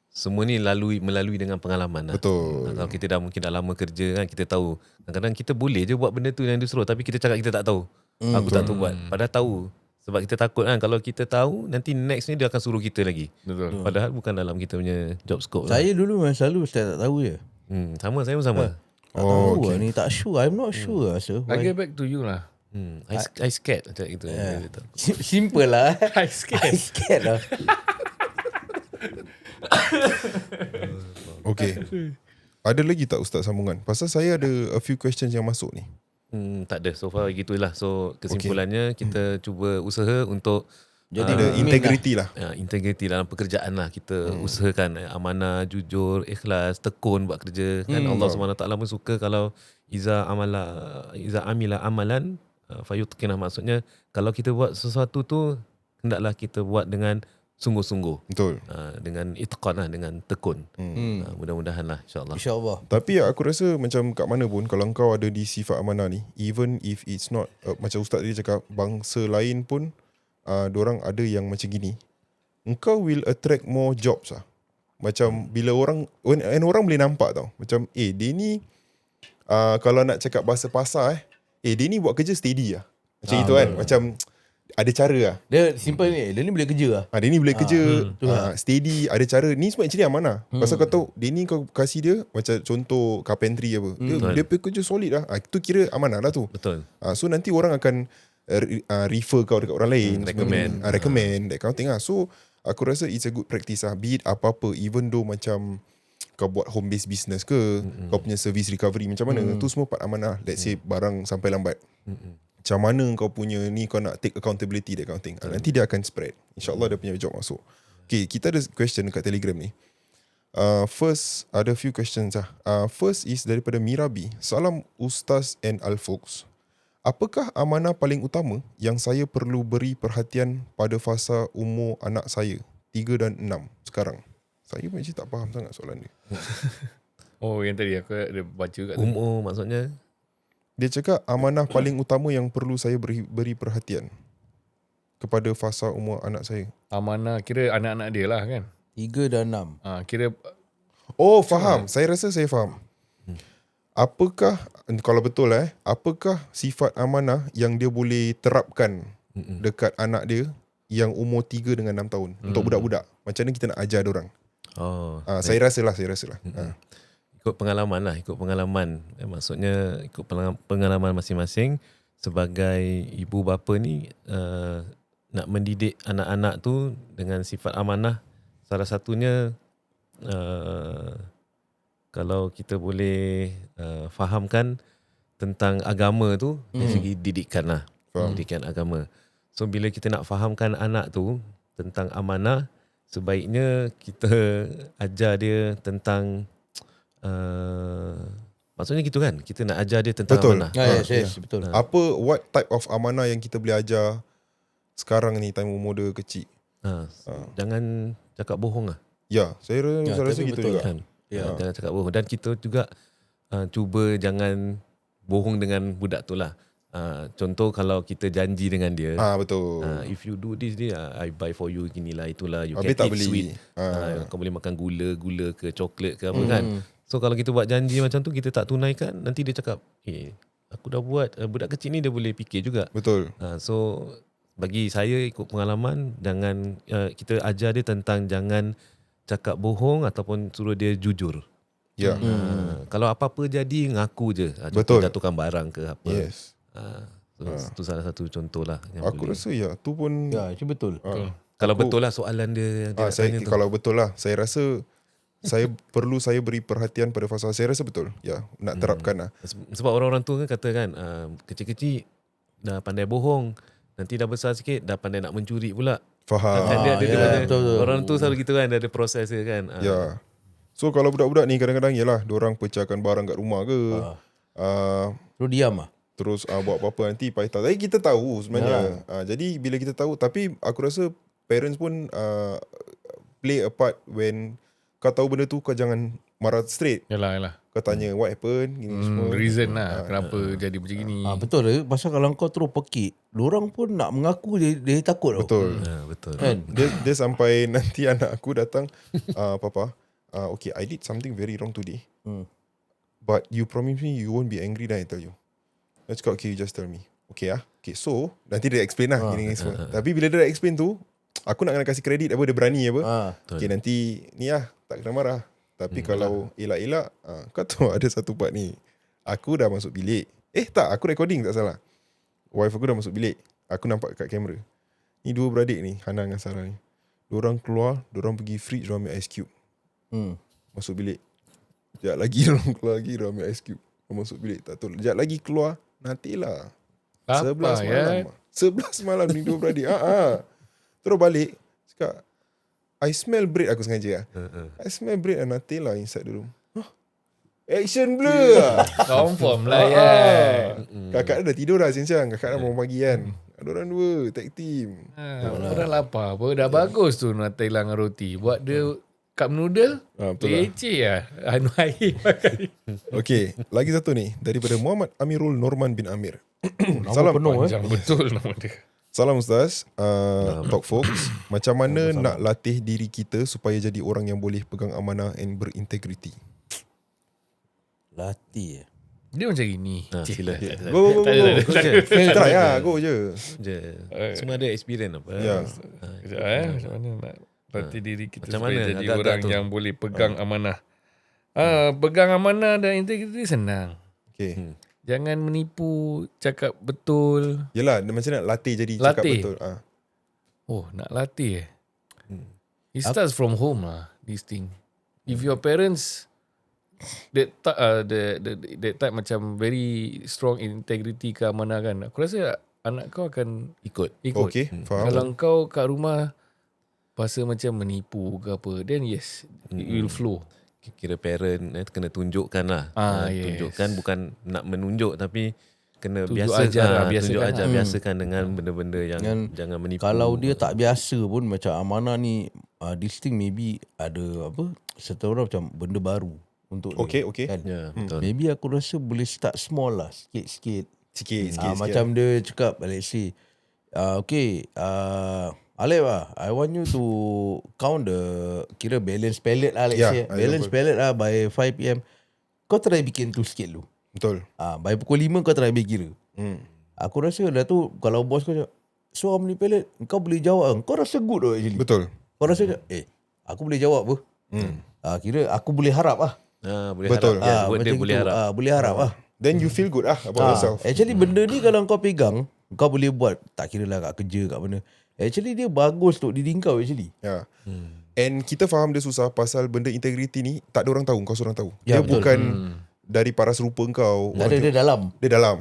S5: semua ni melalui dengan pengalaman lah.
S3: Betul.
S5: Kalau kita dah mungkin dah lama kerja kan, kita tahu. Kadang-kadang kita boleh je buat benda tu yang dia suruh, tapi kita cakap kita tak tahu. Aku tak tahu buat. Padahal tahu. Sebab kita takut kan, kalau kita tahu, nanti next ni dia akan suruh kita lagi.
S4: Betul.
S5: Padahal bukan dalam kita punya job scope lah.
S2: Saya dulu memang selalu saya tak tahu je.
S5: Sama, saya pun sama.
S2: Tak tahu lah ni, tak sure. I'm not sure rasa.
S4: I get back to you lah.
S5: I scared macam gitu.
S2: Simple lah.
S4: I scared.
S2: I scared lah.
S3: Okay. Ada lagi tak Ustaz sambungan? Pasal saya ada a few questions yang masuk ni.
S5: Tak ada. So far gitulah. So kesimpulannya kita cuba usaha untuk
S2: Jadi
S3: Ada integrity lah.
S5: integriti dalam pekerjaan lah. Kita usahakan amanah, jujur, ikhlas, tekun buat kerja. Kan Allah SWT pun suka kalau iza amila amalan fayutqinah, maksudnya kalau kita buat sesuatu tu hendaklah kita buat dengan sungguh-sungguh.
S3: Betul.
S5: Dengan itqan lah, dengan tekun. Mudah-mudahan lah insyaAllah.
S2: InsyaAllah.
S3: Tapi aku rasa macam kat mana pun, kalau kau ada di sifat amanah ni, even if it's not macam Ustaz tadi cakap, bangsa lain pun diorang ada yang macam gini, engkau will attract more jobs lah. Macam bila orang boleh nampak tau, macam dia ni kalau nak cakap bahasa pasar dia ni buat kerja steady lah. Macam itu kan. Macam ada cara lah.
S2: Dia simple ni. Dia ni boleh kerja lah.
S3: Dia ni boleh kerja steady, ada cara. Ni semua actually amanah. Pasal kau tahu, dia ni kau kasih dia macam contoh carpentry apa. Dia kerja solid lah. Itu kira amanah lah tu.
S5: Betul.
S3: So nanti orang akan refer kau dekat orang lain.
S5: Recommend.
S3: That kind of thing lah. So aku rasa it's a good practice lah. Be it apa-apa. Even though macam kau buat home based business ke, kau punya service recovery macam mana, tu semua part amanah. Let's say barang sampai lambat, macam mana kau punya ni, kau nak take accountability, that kind of thing. Nanti dia akan spread. InsyaAllah dia punya job masuk. Okay, kita ada question dekat Telegram ni. First, ada few questions lah. First is daripada Mirabi. Salam Ustaz and Al-Folks. Apakah amanah paling utama yang saya perlu beri perhatian pada fasa umur anak saya 3 dan 6 sekarang? Saya macam tak faham sangat soalan dia.
S4: Yang tadi aku ada baca kat tu.
S5: Umur maksudnya?
S3: Dia cakap amanah paling utama yang perlu saya beri perhatian kepada fasa umur anak saya.
S4: Amanah kira anak-anak dia lah kan.
S2: 3 dan 6.
S4: Kira
S3: Faham. Saya rasa saya faham. Apakah, kalau betul apakah sifat amanah yang dia boleh terapkan dekat anak dia yang umur 3 dengan 6 tahun untuk budak-budak? Macam mana kita nak ajar diorang? Saya rasalah.
S5: Ikut pengalaman. Maksudnya ikut pengalaman masing-masing. Sebagai ibu bapa ni nak mendidik anak-anak tu dengan sifat amanah, salah satunya kalau kita boleh fahamkan tentang agama tu dari segi didikan lah. Didikan agama. So bila kita nak fahamkan anak tu tentang amanah, sebaiknya kita ajar dia tentang maksudnya gitu kan, kita nak ajar dia tentang amanah.
S2: Yes, betul.
S3: What type of amanah yang kita boleh ajar sekarang ni, time umur dia kecil?
S5: Jangan cakap bohong lah.
S3: Ya, saya rasa gitu juga
S5: Kan? Jangan cakap bohong. Dan kita juga cuba jangan bohong dengan budak tu lah. Contoh kalau kita janji dengan dia,
S3: betul.
S5: If you do this, I buy for you, ginilah itulah, you
S3: Habis
S5: can
S3: tak
S5: eat
S3: beli.
S5: sweet. Kau boleh makan gula ke coklat ke apa kan. So kalau kita buat janji macam tu, kita tak tunaikan, nanti dia cakap aku dah buat. Budak kecil ni dia boleh fikir juga.
S3: Betul.
S5: So bagi saya ikut pengalaman, jangan kita ajar dia tentang jangan cakap bohong ataupun suruh dia jujur.
S3: Ya.
S5: Kalau apa-apa jadi ngaku je.
S3: Betul.
S5: Jatuhkan barang ke apa.
S3: Yes.
S5: Itu salah satu contoh lah yang
S3: Aku
S5: boleh.
S3: rasa tu pun
S2: Ya, itu betul.
S5: Kalau betul lah soalan dia, dia nak tanya tu.
S3: kalau betul lah, saya rasa saya beri perhatian pada fasa. Saya rasa betul. Ya, nak terapkan lah.
S5: Sebab orang-orang tu kan kata kan, kecil-kecil dah pandai bohong, nanti dah besar sikit dah pandai nak mencuri pula.
S3: Faham.
S5: Kan dia
S2: ya, betul.
S5: orang tu selalu gitu kan, dia ada proses dia kan.
S3: Ya. So kalau budak-budak ni kadang-kadang yalah, diorang pecahkan barang kat rumah ke.
S2: Terus diam lah.
S3: Terus buat apa-apa nanti pahit. Tapi kita tahu sebenarnya. Jadi bila kita tahu, tapi aku rasa parents pun play a part when kau tahu benda tu, kau jangan marah straight.
S4: Yalah.
S3: Kau tanya what happened, gini semua.
S4: Reason lah kenapa jadi macam gini.
S2: Betul lah. Pasal kalau kau terus pekik, diorang pun nak mengaku dia takut tau.
S3: Betul.
S5: Betul.
S2: Kan?
S3: Dia sampai nanti anak aku datang, Papa, okay, I did something very wrong today. But you promise me you won't be angry, then I tell you. Dia cakap, okay, you just tell me. Okay okay, so nanti dia explain lah gini semua. Tapi bila dia dah explain tu, aku nak kena kasih kredit apa, dia berani apa. Okay, nanti ni lah, tak kena marah. Tapi kalau elak-elak, kau tahu ada satu part ni, aku dah masuk bilik. Tak, aku recording tak salah. Wife aku dah masuk bilik. Aku nampak kat kamera. Ni dua beradik ni, Hana dengan Sarah ni. Diorang keluar, diorang pergi fridge, diorang ambil ice cube. Masuk bilik. Sekejap lagi diorang keluar lagi, diorang ambil ice cube. Diorang masuk bilik. Tak tahu. Sekejap lagi keluar, nantilah. 11 malam. 11 malam ni dua beradik. Terus balik. Cakap, I smell bread, aku sengaja. I smell bread and Nutella inside the room. Action blur lah.
S4: Confirm lah ya.
S3: Kakak dia dah tidur dah siang-siang. Kakak dah mau pagi kan. Diorang dua, tag team.
S4: Dah lapar apa. Dah bagus tu Nutella dengan roti. Buat dia cup noodle.
S3: Betul lah.
S4: Leceh lah. Anu air pakai.
S3: Okay, lagi satu ni. Daripada Muhammad Amirul Norman bin Amir.
S2: Salam penuh
S4: Panjang betul nama dia.
S3: Salam Ustaz, Talk Folks. Macam mana nak latih diri kita supaya jadi orang yang boleh pegang amanah and berintegriti?
S2: Latih.
S4: Dia macam gini.
S5: Sila.
S3: Go. Try lah, go je.
S5: Semua ada experience apa.
S3: Ya.
S4: Macam mana nak latih diri kita
S5: Macam
S4: supaya
S5: mana?
S4: jadi
S5: Agak-agak
S4: orang
S5: tu.
S4: yang boleh pegang amanah. Pegang amanah dan integriti senang.
S3: Okay.
S4: Jangan menipu, cakap betul.
S3: Yelah, macam nak latih jadi cakap
S4: Latih.
S3: betul.
S4: Oh, nak latih It starts from home lah, this thing. If your parents that type macam very strong integrity ke amanah kan, aku rasa anak kau akan ikut.
S3: Okay, faham.
S4: Kalau kau kat rumah rasa macam menipu ke apa, then yes, it will flow.
S5: Kira parent kena tunjukkan lah.
S4: Yes.
S5: Tunjukkan bukan nak menunjuk tapi kena
S4: Tunjuk
S5: biasakan.
S4: ajar lah,
S5: Tunjuk
S4: biasakan
S5: ajar,
S4: lah.
S5: biasakan dengan benda-benda yang jangan menipu.
S2: Kalau dia tak biasa pun macam amanah ni, this thing maybe ada apa, certain orang macam benda baru untuk
S3: Okay.
S2: dia, kan?
S5: Ya, betul.
S2: Maybe aku rasa boleh start small lah, sikit-sikit.
S3: Sikit.
S2: Macam dia cakap, let's say, okay, Alif lah, I want you to count the kira balance pallet lah, let's say. Balance pallet lah by 5 PM. Kau try bikin tu sikit dulu.
S3: Betul.
S2: By pukul 5 kau try kira. Aku rasa dah tu, kalau bos kau cakap, so how many pallet? Kau boleh jawab. Kau rasa good tau actually.
S3: Betul.
S2: Kau rasa, aku boleh jawab apa? Kira aku boleh harap lah.
S5: Boleh
S3: Betul.
S5: harap. Buat
S2: macam
S5: dia boleh
S2: gitu.
S5: harap.
S2: Boleh harap lah.
S3: Then you feel good about yourself.
S2: Actually benda ni kalau kau pegang, kau boleh buat, tak kira lah kat kerja kat mana. Actually dia bagus untuk diri kau actually.
S3: Ya. And kita faham dia susah pasal benda integriti ni tak ada orang tahu, kau seorang tahu.
S2: Ya,
S3: Dia
S2: betul.
S3: bukan dari paras rupa kau.
S2: Ada dia dalam.
S3: Dia dalam.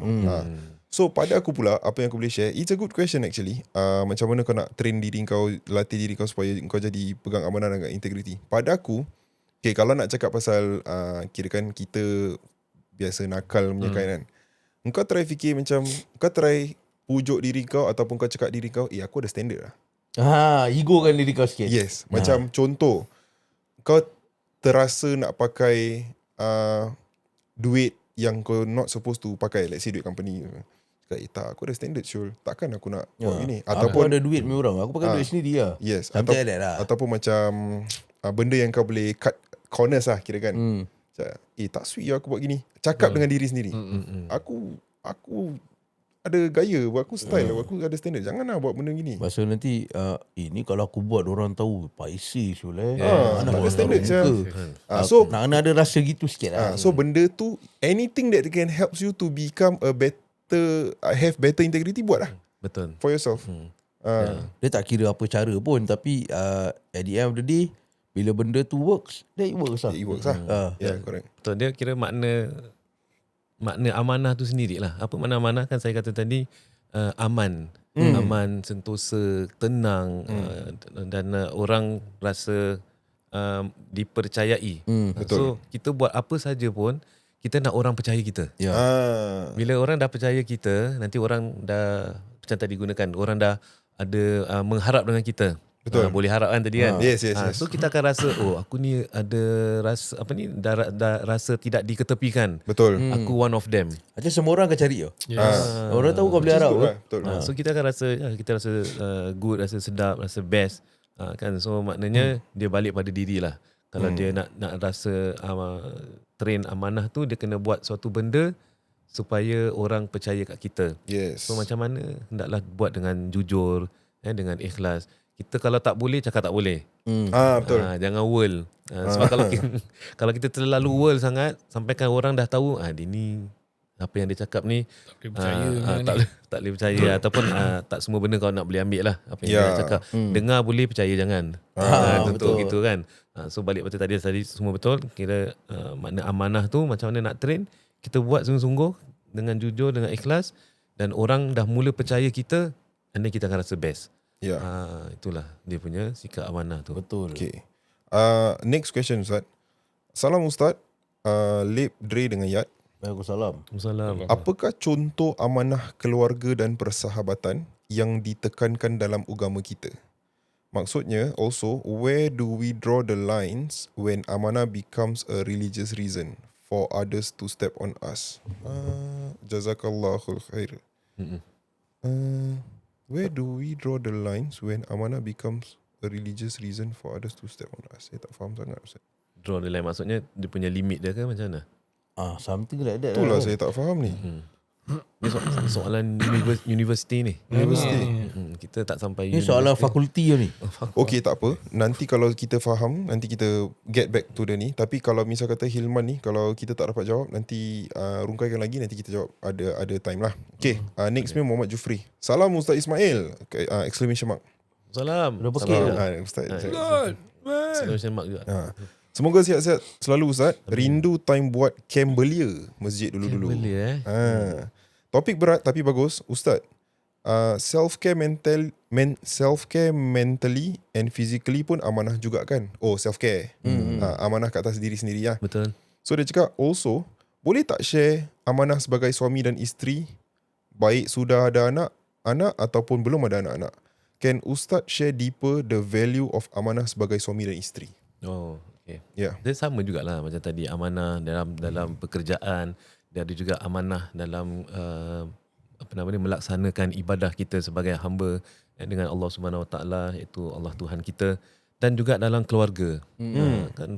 S3: So pada aku pula, apa yang aku boleh share, it's a good question actually. Macam mana kau nak train diri kau, latih diri kau supaya kau jadi pegang amanah dan integriti. Pada aku, okay, kalau nak cakap pasal kirakan kita biasa nakal punya kan, kau try fikir macam, kau try pujuk diri kau ataupun kau cakap diri kau, aku ada standard lah.
S2: Ego kan diri kau sikit.
S3: Yes. Macam contoh, kau terasa nak pakai duit yang kau not supposed to pakai. Let's say duit company. Cakap, tak, aku ada standard Syul. Takkan aku nak buat gini.
S2: Aku
S3: Ataupun
S2: ada duit punya orang. Aku pakai duit sendiri lah.
S3: yes.
S2: Something like that lah.
S3: Ataupun macam benda yang kau boleh cut corners lah kira kan. Cakap, tak sweet lah aku buat gini. Cakap dengan diri sendiri. Aku aku ada gaya, aku style, aku ada standard. Janganlah buat benda gini.
S2: Masa nanti ini kalau aku buat orang tahu paisi Syul
S3: tak ada standard je.
S2: So nak ada rasa gitu sikit lah.
S3: So benda tu, anything that can helps you to become a better, have better integrity, buat lah
S5: Betul.
S3: for yourself.
S2: Dia tak kira apa cara pun, tapi at the end of the day, bila benda tu works, then it works lah.
S3: It works lah. Yeah, correct.
S5: Betul, dia kira makna amanah tu sendirilah. Apa makna amanah? Kan saya kata tadi aman. Aman, sentosa, tenang, dan orang rasa dipercayai.
S3: Betul.
S5: So kita buat apa saja pun, kita nak orang percaya kita. Bila orang dah percaya kita, nanti orang dah, macam tadi gunakan, orang dah ada mengharap dengan kita.
S3: Betul.
S5: Boleh harap kan tadi kan.
S3: Yes.
S5: So kita akan rasa, oh aku ni ada rasa apa ni, dah rasa tidak diketepikan.
S3: Betul.
S5: Aku one of them.
S2: Macam semua orang akan cari tau.
S4: Yes.
S2: Orang tahu kau boleh harap
S3: Betul
S2: apa.
S3: lah, betul.
S5: So kita akan rasa, kita rasa good, rasa sedap, rasa best. Kan, so maknanya dia balik pada diri lah. Kalau dia nak rasa train amanah tu, dia kena buat suatu benda supaya orang percaya kat kita.
S3: Yes.
S5: So macam mana, hendaklah buat dengan jujur, dengan ikhlas. Kita kalau tak boleh, cakap tak boleh.
S3: Betul.
S5: Jangan world. Sebab kalau kita terlalu world sangat, sampaikan orang dah tahu, dia ni apa yang dia cakap ni
S4: boleh percaya
S5: tak boleh percaya, ataupun tak semua benda kau nak boleh ambil lah apa yang dia cakap. Dengar boleh, percaya jangan. Tentu
S2: betul.
S5: gitu kan. So balik pada tadi semua betul. Kira makna amanah tu macam mana nak train, kita buat sungguh-sungguh dengan jujur, dengan ikhlas, dan orang dah mula percaya kita, and then kita akan rasa best. Itulah dia punya sikap amanah tu.
S2: Betul.
S3: Okay. Next question, Ustaz. Salam Ustaz. Lip Dre dengan Yat.
S2: Waalaikumsalam.
S5: Assalamualaikum.
S3: Apakah contoh amanah keluarga dan persahabatan yang ditekankan dalam agama kita? Maksudnya, also, where do we draw the lines when amanah becomes a religious reason for others to step on us? Jazakallahul khair. Where do we draw the lines when amanah becomes a religious reason for others to step on us? Saya tak faham sangat, Ustaz.
S5: Draw the line maksudnya dia punya limit dia ke macam mana?
S2: Something like that.
S3: Itulah saya tak faham ni.
S5: Ni soalan universiti ni.
S3: Universiti.
S5: Kita tak sampai
S2: Ni soalan fakulti ni.
S3: Okey, tak apa. Nanti kalau kita faham, nanti kita get back to the ni. Tapi kalau misal kata Hilman ni, kalau kita tak dapat jawab, nanti rungkaikan lagi, nanti kita jawab. Ada time lah. Okay, next ni Muhammad Jufri. Salam Ustaz Ismail. Exclamation mark.
S5: Salam.
S2: Dah pakai dah.
S3: Ustaz.
S5: Exclamation mark juga.
S3: Semoga sihat-sihat selalu Ustaz. Rindu time buat camp belia masjid dulu-dulu.
S5: Boleh
S3: Topik berat tapi bagus. Ustaz, self-care mentally and physically pun amanah juga kan? Oh, self-care. Amanah kat atas diri sendiri lah.
S5: Betul.
S3: So dia cakap also, boleh tak share amanah sebagai suami dan isteri, baik sudah ada anak ataupun belum ada anak-anak? Can Ustaz share deeper the value of amanah sebagai suami dan isteri?
S5: Oh, okay.
S3: Ya.
S5: Dia sama jugalah macam tadi, amanah dalam pekerjaan, dia ada juga amanah dalam melaksanakan ibadah kita sebagai hamba dengan Allah Subhanahu Wa Taala, iaitu Allah Tuhan kita, dan juga dalam keluarga. Kan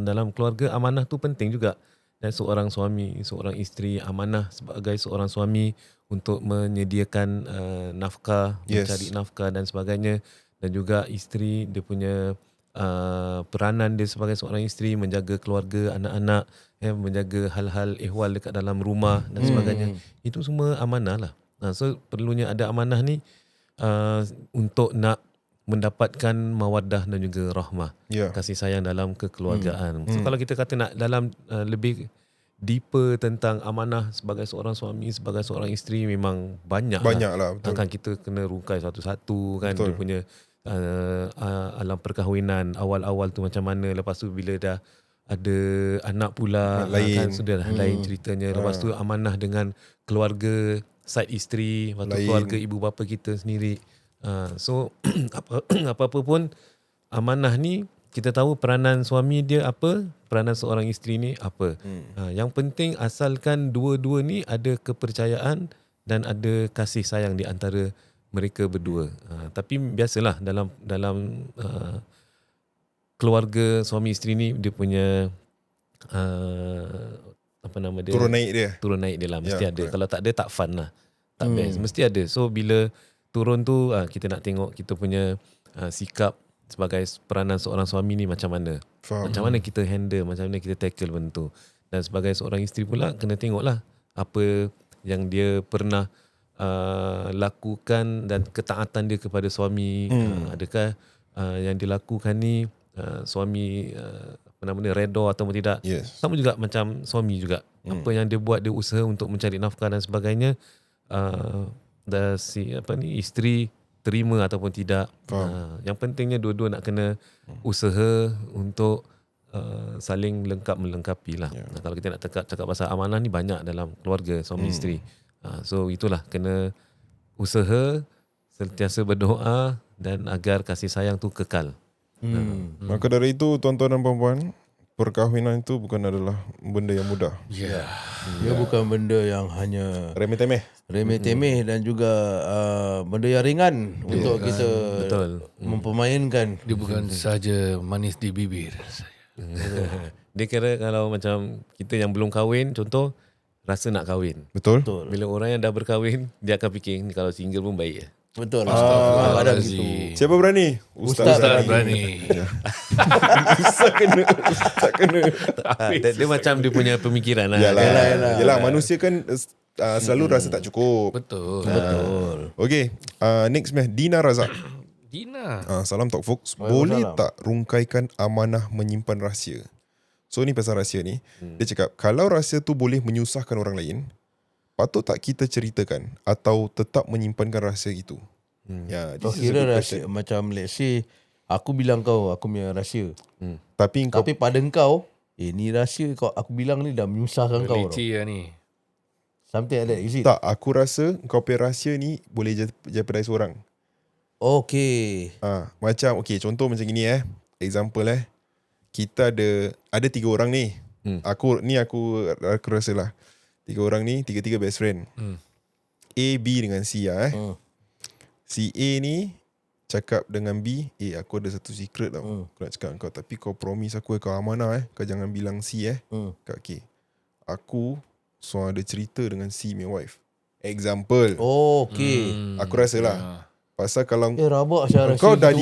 S5: dalam keluarga amanah tu penting juga. Dan seorang suami, seorang isteri amanah sebagai seorang suami untuk menyediakan nafkah, mencari nafkah dan sebagainya, dan juga isteri dia punya peranan dia sebagai seorang isteri menjaga keluarga, anak-anak, menjaga hal-hal ehwal dekat dalam rumah dan sebagainya. Itu semua amanah lah. So perlunya ada amanah ni untuk nak mendapatkan mawaddah dan juga rahmah, kasih sayang dalam kekeluargaan. So kalau kita kata nak dalam lebih deeper tentang amanah sebagai seorang suami, sebagai seorang isteri, memang banyak
S3: lah. Betul.
S5: Akan kita kena rungkai satu-satu kan.
S3: Betul.
S5: Dia punya alam perkahwinan awal-awal tu macam mana, lepas tu bila dah ada anak pula kan sudah lain ceritanya. Lepas tu amanah dengan keluarga side isteri, lepas tu keluarga ibu bapa kita sendiri. So apa-apa pun amanah ni, kita tahu peranan suami dia apa, peranan seorang isteri ni apa. Yang penting asalkan dua-dua ni ada kepercayaan dan ada kasih sayang di antara mereka berdua. Tapi biasalah dalam keluarga suami isteri ni, dia punya apa nama dia,
S3: turun naik dia
S5: lah. Mesti ada.
S3: correct.
S5: Kalau tak ada, tak fun lah, tak best. Mesti ada. So bila turun tu kita nak tengok kita punya sikap sebagai peranan seorang suami ni macam mana.
S3: Faham.
S5: Macam mana kita handle, macam mana kita tackle benda tu. Dan sebagai seorang isteri pula kena tengok lah apa yang dia pernah lakukan dan ketaatan dia kepada suami. Adakah yang dilakukan ni suami apa nama dia, redha ataupun tidak.
S3: Yes.
S5: Sama juga macam suami juga. Apa yang dia buat, dia usaha untuk mencari nafkah dan sebagainya, isteri terima ataupun tidak. Yang pentingnya dua-dua nak kena usaha untuk saling lengkap melengkapi lah. Kalau kita nak cakap pasal amanah ni banyak dalam keluarga suami isteri. So itulah, kena usaha, sentiasa berdoa dan agar kasih sayang tu kekal.
S3: Maka dari itu, tuan-tuan dan puan-puan, perkahwinan itu bukan adalah benda yang mudah.
S2: Dia bukan benda yang hanya
S3: remeh-temeh
S2: dan juga benda yang ringan untuk kita mempermainkan.
S4: Dia bukan saja manis di bibir.
S5: Dia kira kalau macam kita yang belum kahwin, contoh rasa nak kahwin.
S3: Betul.
S5: Bila orang yang dah berkahwin, dia akan fikir ni kalau single pun baik.
S2: Betul. Ada gitu.
S3: Siapa berani? Ustaz
S4: berani.
S3: Ustaz kena.
S5: Dia macam dia punya pemikiran lah.
S3: Yalah, manusia kan selalu rasa tak cukup.
S4: Betul.
S3: Okay, next Dina Razak.
S4: Dina.
S3: Salam Talk Folks. Boleh tak rungkaikan amanah menyimpan rahsia? So ni pasal rahsia ni. Dia cakap, kalau rahsia tu boleh menyusahkan orang lain, patut tak kita ceritakan atau tetap menyimpankan rahsia itu?
S2: Kau kira rahsia macam let's say aku bilang kau aku punya rahsia.
S3: Tapi
S2: pada kau ni rahsia aku bilang ni dah menyusahkan kau.
S4: Leceh lah ni.
S2: Something like that, is it?
S3: Tak, aku rasa kau punya rahsia ni boleh jeopardize orang.
S2: Okay.
S3: Macam contoh macam gini example kita ada 3 orang ni. Aku rasa lah 3 orang ni, tiga best friend. A, B dengan C Si A ni cakap dengan B, aku ada satu secret tau. Aku nak cakap dengan kau, tapi kau promise aku kau amanah kau jangan bilang C Kak K. Aku seorang ada cerita dengan C my wife. Example.
S2: Okay.
S3: Aku rasa lah. Pasal kalau
S2: rabak Syah
S3: kau dah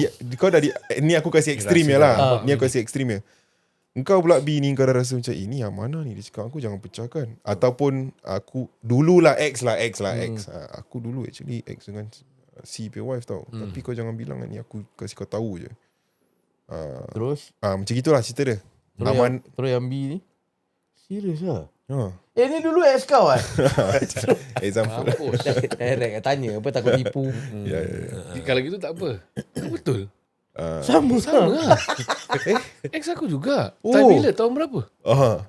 S3: ni aku kasih ekstrim lah. Ni aku kasih ekstrim. Engkau pula B ni, kau dah rasa macam ini amanah ni, dia cakap aku jangan pecahkan. Ataupun aku dululah X. Aku dulu actually X dengan C punya wife tau. Tapi kau jangan bilang ni, aku kasih kau tahu je.
S2: Terus
S3: macam gitulah cerita dia.
S2: Terus yang B ni serius lah. Ni dulu ex kau
S3: Example.
S2: Direct tanya apa, takut tipu.
S4: Kalau gitu tak apa. Betul.
S2: Sama
S4: lah. Ex aku juga. Time bila? Tahun berapa?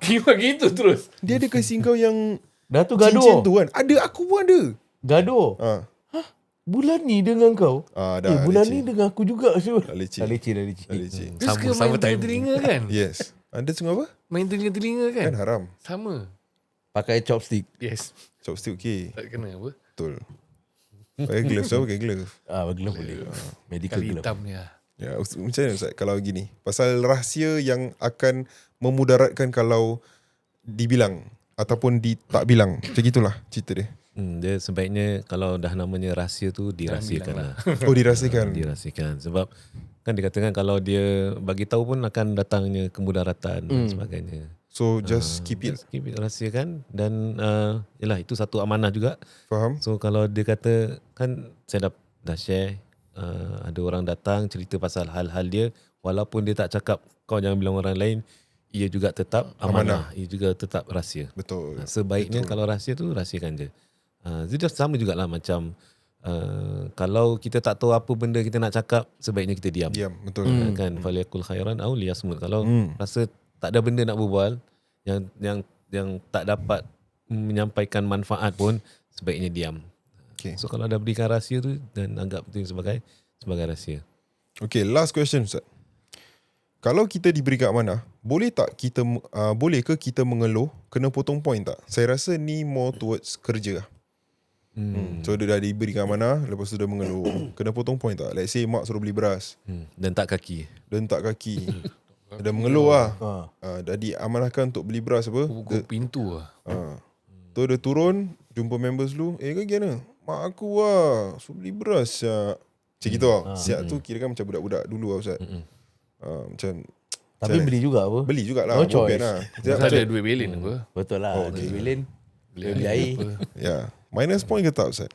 S4: Kira gitu terus.
S3: Dia ada kasih kau yang
S2: dah tu
S3: cincin
S2: gaduh
S3: tu kan. Ada, aku pun ada.
S2: gaduh. Bulan ni dengan kau. Bulan
S3: leceh.
S2: ni dengan aku juga.
S3: Dah leceh.
S4: Terus ke main telinga kan?
S3: Yes. Anda tengok apa?
S4: Main telinga kan?
S3: Kan haram.
S4: Sama.
S2: Pakai chopstick.
S4: Yes.
S3: Chopstick okay.
S4: Tak kena apa?
S3: Betul. Pakai glove. So pakai glove.
S2: Glove boleh. Medical
S4: Kali
S2: glove.
S4: hitam ni lah.
S3: Ya, macam mana Ustaz kalau gini? Pasal rahsia yang akan memudaratkan kalau dibilang ataupun tak bilang. Macam gitulah cerita dia.
S5: Dia sebaiknya kalau dah namanya rahsia tu dirahsiakan lah.
S3: Dirahsiakan.
S5: Dirahsiakan. Sebab kan dikatakan kalau dia bagi tahu pun akan datangnya kemudaratan dan sebagainya.
S3: So just keep it.
S5: Just keep it rahsiakan. Dan yalah, itu satu amanah juga.
S3: Faham?
S5: So kalau dia kata, kan saya dah share, ada orang datang cerita pasal hal-hal dia, walaupun dia tak cakap kau jangan bilang orang lain, ia juga tetap amanah. Ia juga tetap rahsia.
S3: Betul.
S5: Sebaiknya kalau rahsia tu rahsiakan je. Dia sama jugalah macam kalau kita tak tahu apa benda kita nak cakap, sebaiknya kita diam.
S3: Diam, betul.
S5: Kan falyakul khairan aw liyasmut. Kalau rasa tak ada benda nak berbual yang tak dapat menyampaikan manfaat pun, sebaiknya diam.
S3: Okay.
S5: So kalau dah berikan rahsia tu, dan anggap itu sebagai rahsia.
S3: Okay, last question Ustaz. Kalau kita diberikan amanah, boleh ke kita mengeluh kena potong point tak? Saya rasa ni more towards kerja lah. So dia dah diberikan amanah, lepas tu dia mengeluh, kena potong point tak? Let's say mak suruh beli beras,
S5: Dan tak kaki.
S3: Dia mengeluh lah.
S2: Ha.
S3: Dah diamanahkan untuk beli beras apa.
S4: Buka pintu lah.
S3: Tu dia turun, jumpa members dulu. Kau gimana? Mak aku lah, so beli beras siap. Macam gitu lah. Siap tu kira kan macam budak-budak dulu lah Ustaz. Macam
S2: Tapi beli juga apa?
S3: beli jugalah.
S2: No choice.
S3: Lah.
S4: Masa ada duit belin apa.
S2: Betul lah.
S3: Okay.
S2: Beli
S4: Beli
S2: air.
S4: apa.
S3: Ya. Minus point ke tak Ustaz?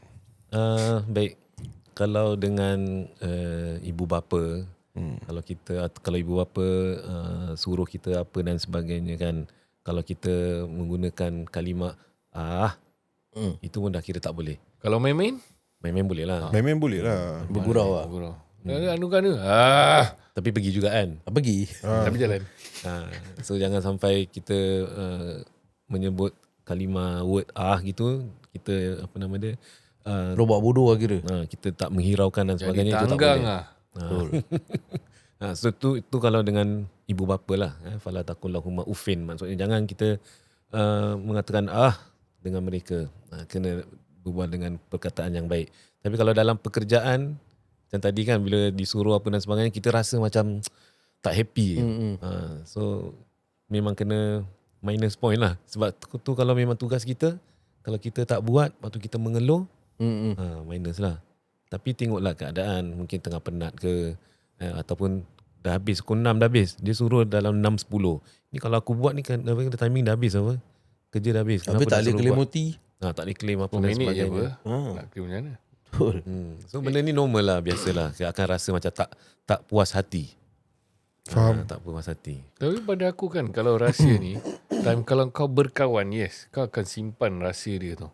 S5: Baik. Kalau dengan ibu bapa, kalau ibu bapa suruh kita apa dan sebagainya kan, kalau kita menggunakan kalimah itu pun dah kira tak boleh.
S4: Kalau main-main?
S5: Main-main boleh lah.
S3: Main-main boleh lah.
S2: Bergurau lah.
S4: Gurau. Anu kan
S5: Tapi pergi juga kan.
S2: Pergi.
S4: tapi jalan.
S5: So jangan sampai kita menyebut kalimah word gitu, kita apa nama dia,
S2: Robot bodoh lah kira.
S5: kita tak menghiraukan dan
S4: Jadi
S5: sebagainya, itu tak
S4: tanggang
S5: boleh.
S4: lah.
S2: Betul.
S5: So itu kalau dengan ibu bapa lah. Fala taqullahumma uffin, maksudnya jangan kita mengatakan dengan mereka. Kena berbual dengan perkataan yang baik. Tapi kalau dalam pekerjaan, macam tadi kan bila disuruh apa dan sebagainya, kita rasa macam tak happy. So memang kena minus point lah. Sebab tu kalau memang tugas kita, kalau kita tak buat, waktu kita mengeluh, minus lah. Tapi tengoklah keadaan, mungkin tengah penat ke, ataupun dah habis, pukul 6 dah habis. Dia suruh dalam 6.10. Ni kalau aku buat ni kan, timing dah habis apa. Kerja dah habis.
S2: Tapi tak boleh claim OT.
S5: Tak boleh claim apa
S4: 10
S5: dan
S4: minit je apa.
S5: sebagainya.
S4: Nak claim macam mana?
S2: Betul.
S5: So benda ni normal lah, biasalah. Dia akan rasa macam tak puas hati.
S3: Faham.
S5: Tak puas hati.
S4: Tapi pada aku kan, kalau rahsia ni, kalau kau berkawan, yes, kau akan simpan rahsia dia tu.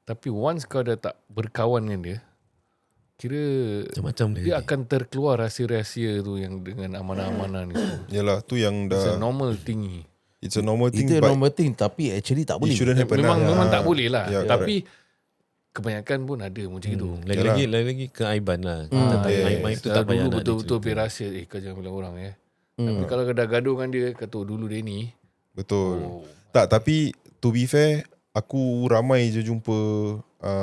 S4: Tapi once kau dah tak berkawan dengan dia, kira
S5: Macam-macam
S4: dia akan terkeluar rahsia-rahsia tu yang dengan amanah-amanah ni semua.
S3: Yalah, tu yang
S4: It's a
S3: dah,
S4: normal thing.
S3: it's a normal thing,
S2: Itu
S3: but
S2: normal thing. Tapi actually tak
S3: it
S2: boleh.
S3: shouldn't happen lah.
S4: Memang tak boleh lah.
S3: Ya,
S4: Tapi kebanyakan pun ada macam itu.
S5: Lagi-lagi keaiban lah. Kita tak aib tu tak payah
S4: Dulu
S5: nak
S4: betul-betul
S5: dicerita.
S4: pergi rahsia. Kau jangan bilang orang ya. Tapi kalau kau dah gaduh dengan dia, kata dulu dia ni.
S3: Betul. Tak, tapi to be fair, aku ramai je jumpa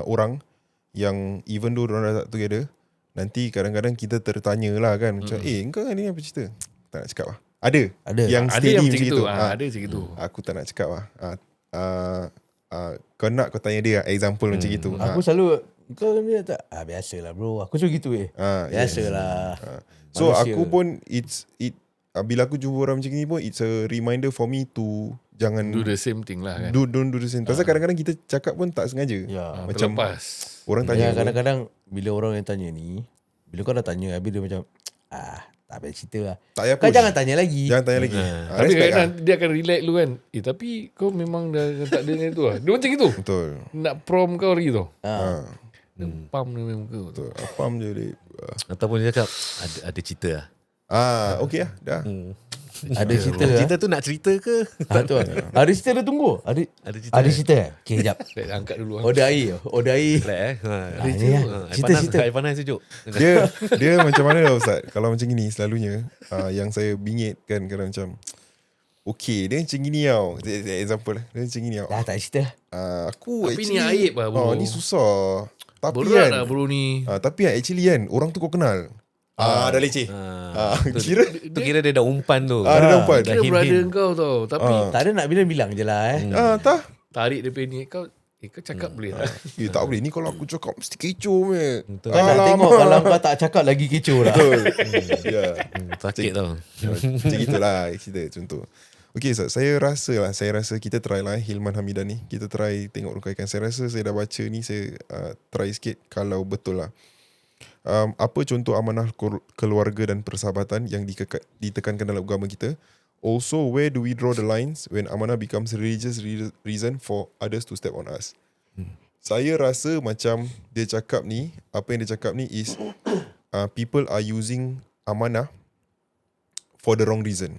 S3: orang yang even though diorang dah tak together, nanti kadang-kadang kita tertanya lah kan, macam kau ni apa cerita? Tak nak cakap lah. Ada
S2: Ada.
S3: yang
S4: Ada
S3: steady
S4: yang
S3: macam
S4: macam
S3: itu.
S4: itu. Ada macam itu.
S3: Aku tak nak cakap lah. Kau nak kau tanya dia example macam gitu.
S2: Aku selalu, kau ni tak? Biasalah bro. Aku cuma gitu Biasalah.
S3: So
S2: Manusia.
S3: aku pun bila aku jumpa orang macam ni pun, it's a reminder for me to jangan
S4: Do the same thing lah kan.
S3: don't do the same. Pasal kadang-kadang kita cakap pun tak sengaja.
S2: Ya.
S3: Macam
S4: Terlepas.
S3: orang
S2: Ya,
S3: tanya
S2: kadang-kadang bila orang yang tanya ni, bila kau dah tanya, habis dia macam, tak payah cerita lah.
S3: tak payah
S2: Kau
S3: push.
S2: jangan tanya lagi.
S3: Jangan tanya lagi.
S4: Tapi
S3: Respect lah.
S4: kadang dia akan relax dulu kan. Tapi kau memang dah tak ada yang tu lah. Dia macam gitu.
S3: Betul.
S4: Nak prom kau lagi tu.
S3: Ha.
S4: Pam dia memang kau tu.
S3: Betul. Faham je dia.
S5: Ataupun dia cakap ada cerita lah.
S3: Okay lah. Dah.
S2: Ada cerita lah.
S5: Cerita tu nak cerita ke?
S2: Tu lah. Ada cerita dah tunggu. Ada
S5: cerita.
S2: Ada cerita. Okay, sekejap.
S4: Saya angkat dulu.
S2: Order air. Order air.
S5: Relax
S2: Ni lah. Cerita-cerita.
S5: Air panas sejuk.
S3: Dia macam mana lah Ustaz? Kalau macam gini selalunya yang saya bingit kan kadang macam okay, dia macam gini tau. Example dia macam gini tau.
S2: Dah tak cerita.
S3: Aku
S4: Tapi
S3: actually
S4: ni aib lah bro.
S3: Ni susah. Tapi
S4: Berat
S3: kan
S4: lah bro ni.
S3: tapi actually kan orang tu kau kenal. Dah leceh. Kira
S5: Tu kira dia dah umpan tu.
S3: dia dah umpan.
S4: Kira brother kau tau. Tapi
S2: Tak ada nak bilang-bilang je lah
S3: tak.
S4: tarik dia punya ni. Kau cakap boleh tak?
S3: Tak boleh. Ni kalau aku cakap mesti kecoh meh.
S2: Kau nak tengok kalau kau tak cakap lagi kecoh lah.
S3: Betul. Ya.
S5: Sakit tau.
S3: Macam itulah kita contoh. Okay, saya rasa kita try lah Hilman Hamidan ni. Kita try tengok rukaikan. Saya rasa saya dah baca ni, saya try sikit kalau betul lah. Apa contoh amanah keluarga dan persahabatan yang ditekankan dalam agama kita? Also, where do we draw the lines when amanah becomes religious reason for others to step on us? Saya rasa macam dia cakap ni, apa yang dia cakap ni is people are using amanah for the wrong reason.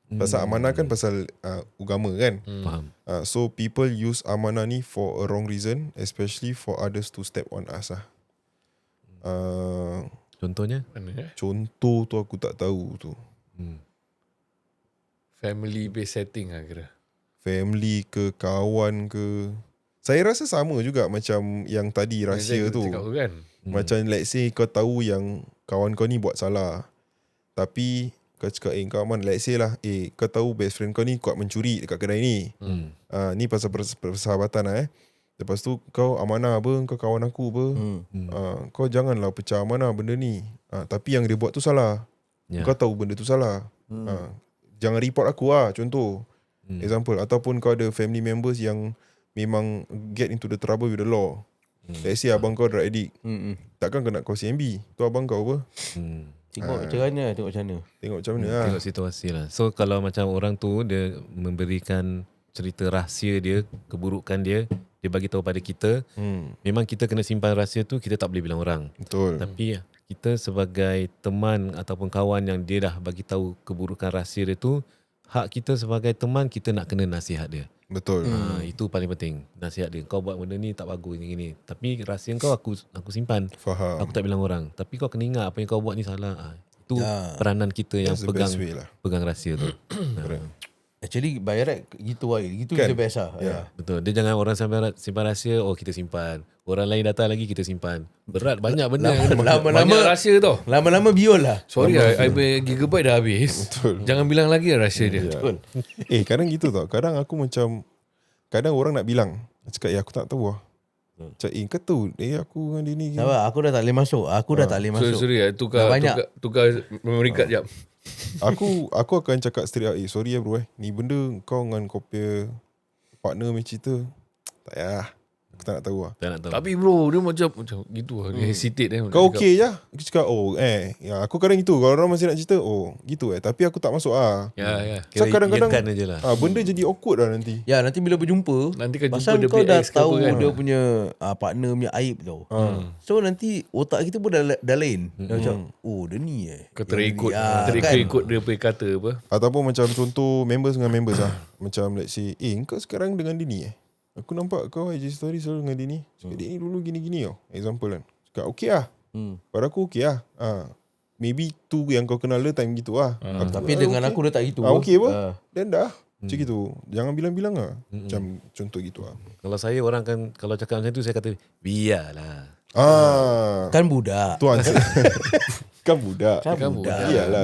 S3: Pasal amanah kan pasal agama kan.
S5: Faham.
S3: So people use amanah ni for a wrong reason, especially for others to step on us lah.
S5: Contohnya?
S4: Mana
S3: Contoh tu aku tak tahu tu.
S4: family based setting lah kira.
S3: Family ke, kawan ke. Saya rasa sama juga macam yang tadi rahsia tu.
S4: Cakap kan.
S3: Macam let's say kau tahu yang kawan kau ni buat salah. Tapi Kau cakap kau aman. Let's say lah, kau tahu best friend kau ni kuat mencuri dekat kedai ni. Ni pasal persahabatan lah Lepas tu kau amanah apa, kau kawan aku apa. Kau janganlah pecah amanah benda ni. Tapi yang dia buat tu salah. Kau tahu benda tu salah. Jangan report aku lah, contoh. Example. Ataupun kau ada family members yang memang get into the trouble with the law. Let's say abang kau drug addict. Takkan kau nak kau CMB? Tu abang kau apa?
S2: Tengok caranya, tengok macam mana.
S3: Tengok macam mana lah.
S5: Tengok situasi lah. So kalau macam orang tu dia memberikan cerita rahsia dia, keburukan dia bagi tahu pada kita, memang kita kena simpan rahsia tu, kita tak boleh bilang orang.
S3: Betul.
S5: Tapi kita sebagai teman ataupun kawan yang dia dah bagi tahu keburukan rahsia dia tu, hak kita sebagai teman, kita nak kena nasihat dia.
S3: Betul.
S5: Itu paling penting. Nasihat dia. Kau buat benda ni tak bagus gini. Tapi rahsia kau aku simpan.
S3: Faham.
S5: Aku tak bilang orang. Tapi kau kena ingat apa yang kau buat ni salah. Itu peranan kita yang
S3: That's the best way lah.
S5: pegang rahsia tu.
S2: Actually by right gitu lah. Gitu
S3: Kan?
S2: kita best lah.
S5: Betul. Dia jangan orang simpan rahsia, kita simpan. Orang lain datang lagi kita simpan. Berat, banyak benda.
S4: Banyak rahsia tau.
S2: Lama-lama biol lah.
S4: Sorry I gigabyte dah habis.
S3: Betul.
S4: Jangan bilang lagi rahsia dia.
S2: Betul.
S3: Kadang gitu tau. Kadang aku macam, kadang orang nak bilang, cakap aku tak tahu lah. Cakap kau tahu aku dengan dia ni.
S2: Sabar, aku dah tak boleh masuk.
S4: Sorry tukar memory card jap.
S3: Aku akan cakap straight out, sorry bro ni benda kau dengan kau punya partner punya cerita tak payah. Aku tak nak tahu lah.
S5: Tak nak tahu.
S4: Tapi bro dia macam gitu lah. Dia hesitate
S3: Kau okey je. Aku cakap aku kadang gitu. Kalau orang masih nak cerita gitu Tapi aku tak masuk
S4: Ya.
S3: So kadang-kadang
S5: Iyakan je lah.
S3: benda jadi awkward lah nanti.
S2: Ya, nanti bila berjumpa,
S4: Nanti kan
S2: pasal
S4: jumpa dia
S2: kau
S4: punya
S2: dah
S4: ex ke
S2: tahu
S4: apa kan.
S2: dia punya partner punya aib tau. So nanti otak kita pun dah lain. Dah macam, dia ni
S4: Kau terikut dia punya kata apa.
S3: Ataupun macam contoh members dengan members lah. Macam let's say kau sekarang dengan dia ni aku nampak kau IG story selalu dengan dia ni. Cakap dia ni dulu gini-gini tau. Example kan. Cakap okey lah. Pada aku okey lah. Maybe tu yang kau kenal dia time gitu lah.
S2: Tapi dengan aku dia tak gitu.
S3: Okey apa? Dan dah. Macam gitu. Jangan bilang-bilang lah. Macam contoh gitu lah.
S5: Kalau saya orang kan, kalau cakap macam tu saya kata biarlah.
S2: Kan budak.
S3: Tu answer. Kan budak.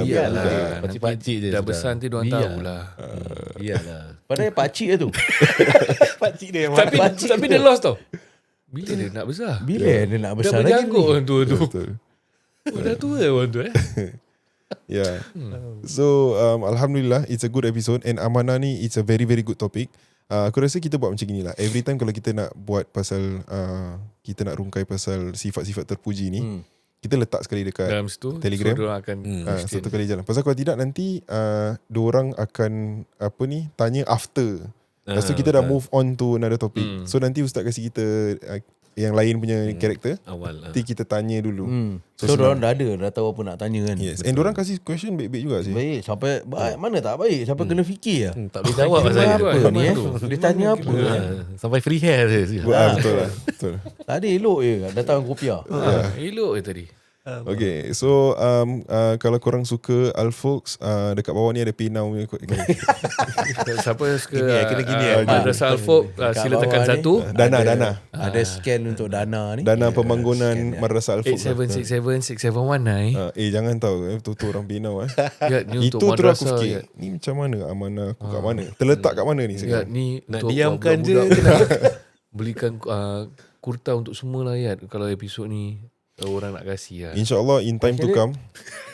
S3: Iyalah.
S5: Pakcik je
S4: Dah
S5: sudah.
S4: besar nanti diorang tahulah.
S5: Biarlah.
S2: Padahal pakcik lah tu.
S5: Pakcik dia yang
S4: Tapi dia lost tau. Bila dia nak besar?
S2: Bila dia nak
S4: Dah
S2: besar lagi
S4: berjangkut
S2: ni?
S4: orang tua tu.
S3: Betul.
S4: Dah tua orang tu
S3: Yeah. So Alhamdulillah, it's a good episode. And amanah ni, it's a very very good topic. Aku rasa kita buat macam gini lah. Every time kalau kita nak buat pasal kita nak rungkai pasal sifat-sifat terpuji ni, kita letak sekali dekat
S4: dalam situ
S3: Telegram.
S4: so diorang akan
S3: Satu kali jalan. Pasal kalau tidak nanti diorang akan tanya after. Lepas tu kita dah move on to another topic. So nanti ustaz kasih kita yang lain punya karakter.
S5: awal.
S3: Nanti kita tanya dulu.
S2: So diorang dah tahu apa nak tanya kan.
S3: Yes. And diorang kasih question baik-baik juga sih.
S2: Baik, sampai mana tak baik, sampai kena fikir lah.
S5: Tak boleh jawab pasal
S2: Apa
S5: dia.
S2: ni Dia tanya apa?
S5: Sampai free hair je.
S3: Betul lah. Betul.
S2: Tadi elok je datang kopiah.
S4: elok je tadi.
S3: Okay, so kalau korang suka Alfolks, dekat bawah ni ada PayNow punya kod.
S4: Siapa suka
S5: kena gini
S4: Madrasah Al-Folk, sila
S2: Kat
S4: tekan
S2: bawah ni.
S4: 1
S3: Dana.
S2: Ada scan untuk dana ni.
S3: Dana pembangunan Madrasah Alfolks.
S4: 87676719.
S3: Jangan tahu tu orang PayNow
S4: Ya, ni
S3: Itu
S4: untuk
S3: terus aku
S4: madrasah.
S3: fikir, ni macam mana amanah aku kat mana? Terletak kat mana ni
S4: Ya,
S3: sekarang?
S4: ni
S5: Nak
S4: untuk
S5: diamkan je.
S4: budak-budak. Belikan kurta untuk semua lah ya. Kalau episod ni orang nak kasih lah.
S3: InsyaAllah in time to come.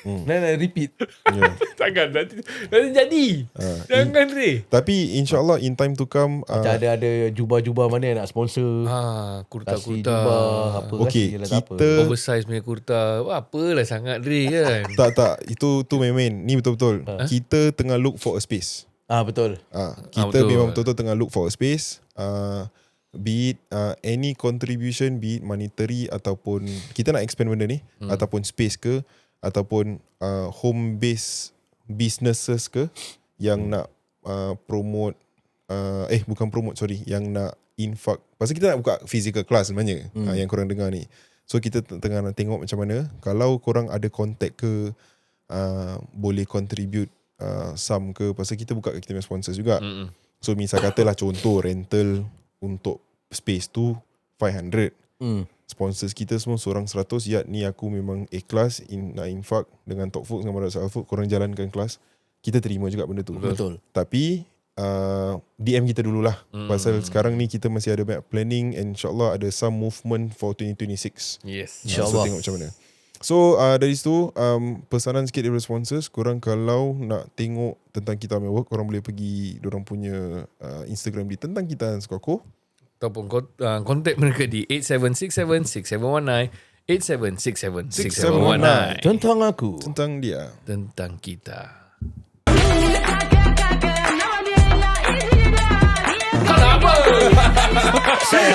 S2: Nak repeat.
S3: Yeah.
S4: Takkan nanti jadi. Jangan Ray.
S3: Tapi insyaAllah in time to come.
S2: Macam ada jubah-jubah mana yang nak sponsor. Kasih
S4: Kurta-kurta.
S2: jubah apa
S3: Okay,
S2: kasih lah, tak apa.
S3: kita
S4: Oversize punya kurta. Apalah sangat Ray kan.
S3: tak itu main. Ni betul-betul. Kita tengah look for a space.
S2: Betul.
S3: Kita
S4: betul.
S3: memang betul-betul tengah look for a space. Be it any contribution, be it monetary ataupun kita nak expand benda ni, ataupun space ke, ataupun home base businesses ke yang nak promote, bukan promote sorry, yang nak infak. Pasal kita nak buka physical class sebenarnya, yang korang dengar ni. So kita tengah nak tengok macam mana. Kalau korang ada contact ke, boleh contribute sum ke, pasal kita buka kita punya sponsors juga. So misal katalah contoh rental untuk space tu 500. sponsors kita semua seorang 100. Ya, ni aku memang ikhlas nak infak dengan Top Food dengan Madrasah Al-Fuk, korang jalankan kelas. Kita terima juga benda tu.
S2: Betul.
S3: Tapi DM kita dululah. Pasal sekarang ni kita masih ada banyak planning and insyaAllah ada some movement for 2026.
S4: Yes.
S2: InsyaAllah.
S3: So tengok macam mana. So dari situ pesanan sikit daripada sponsors. Korang kalau nak tengok tentang kita punya work, korang boleh pergi dorang punya Instagram di Tentang Kita Skoko,
S4: ataupun kontak mereka di 87676719, 87676719.
S2: Tentang aku,
S3: tentang dia,
S4: Tentang kita.
S6: Saya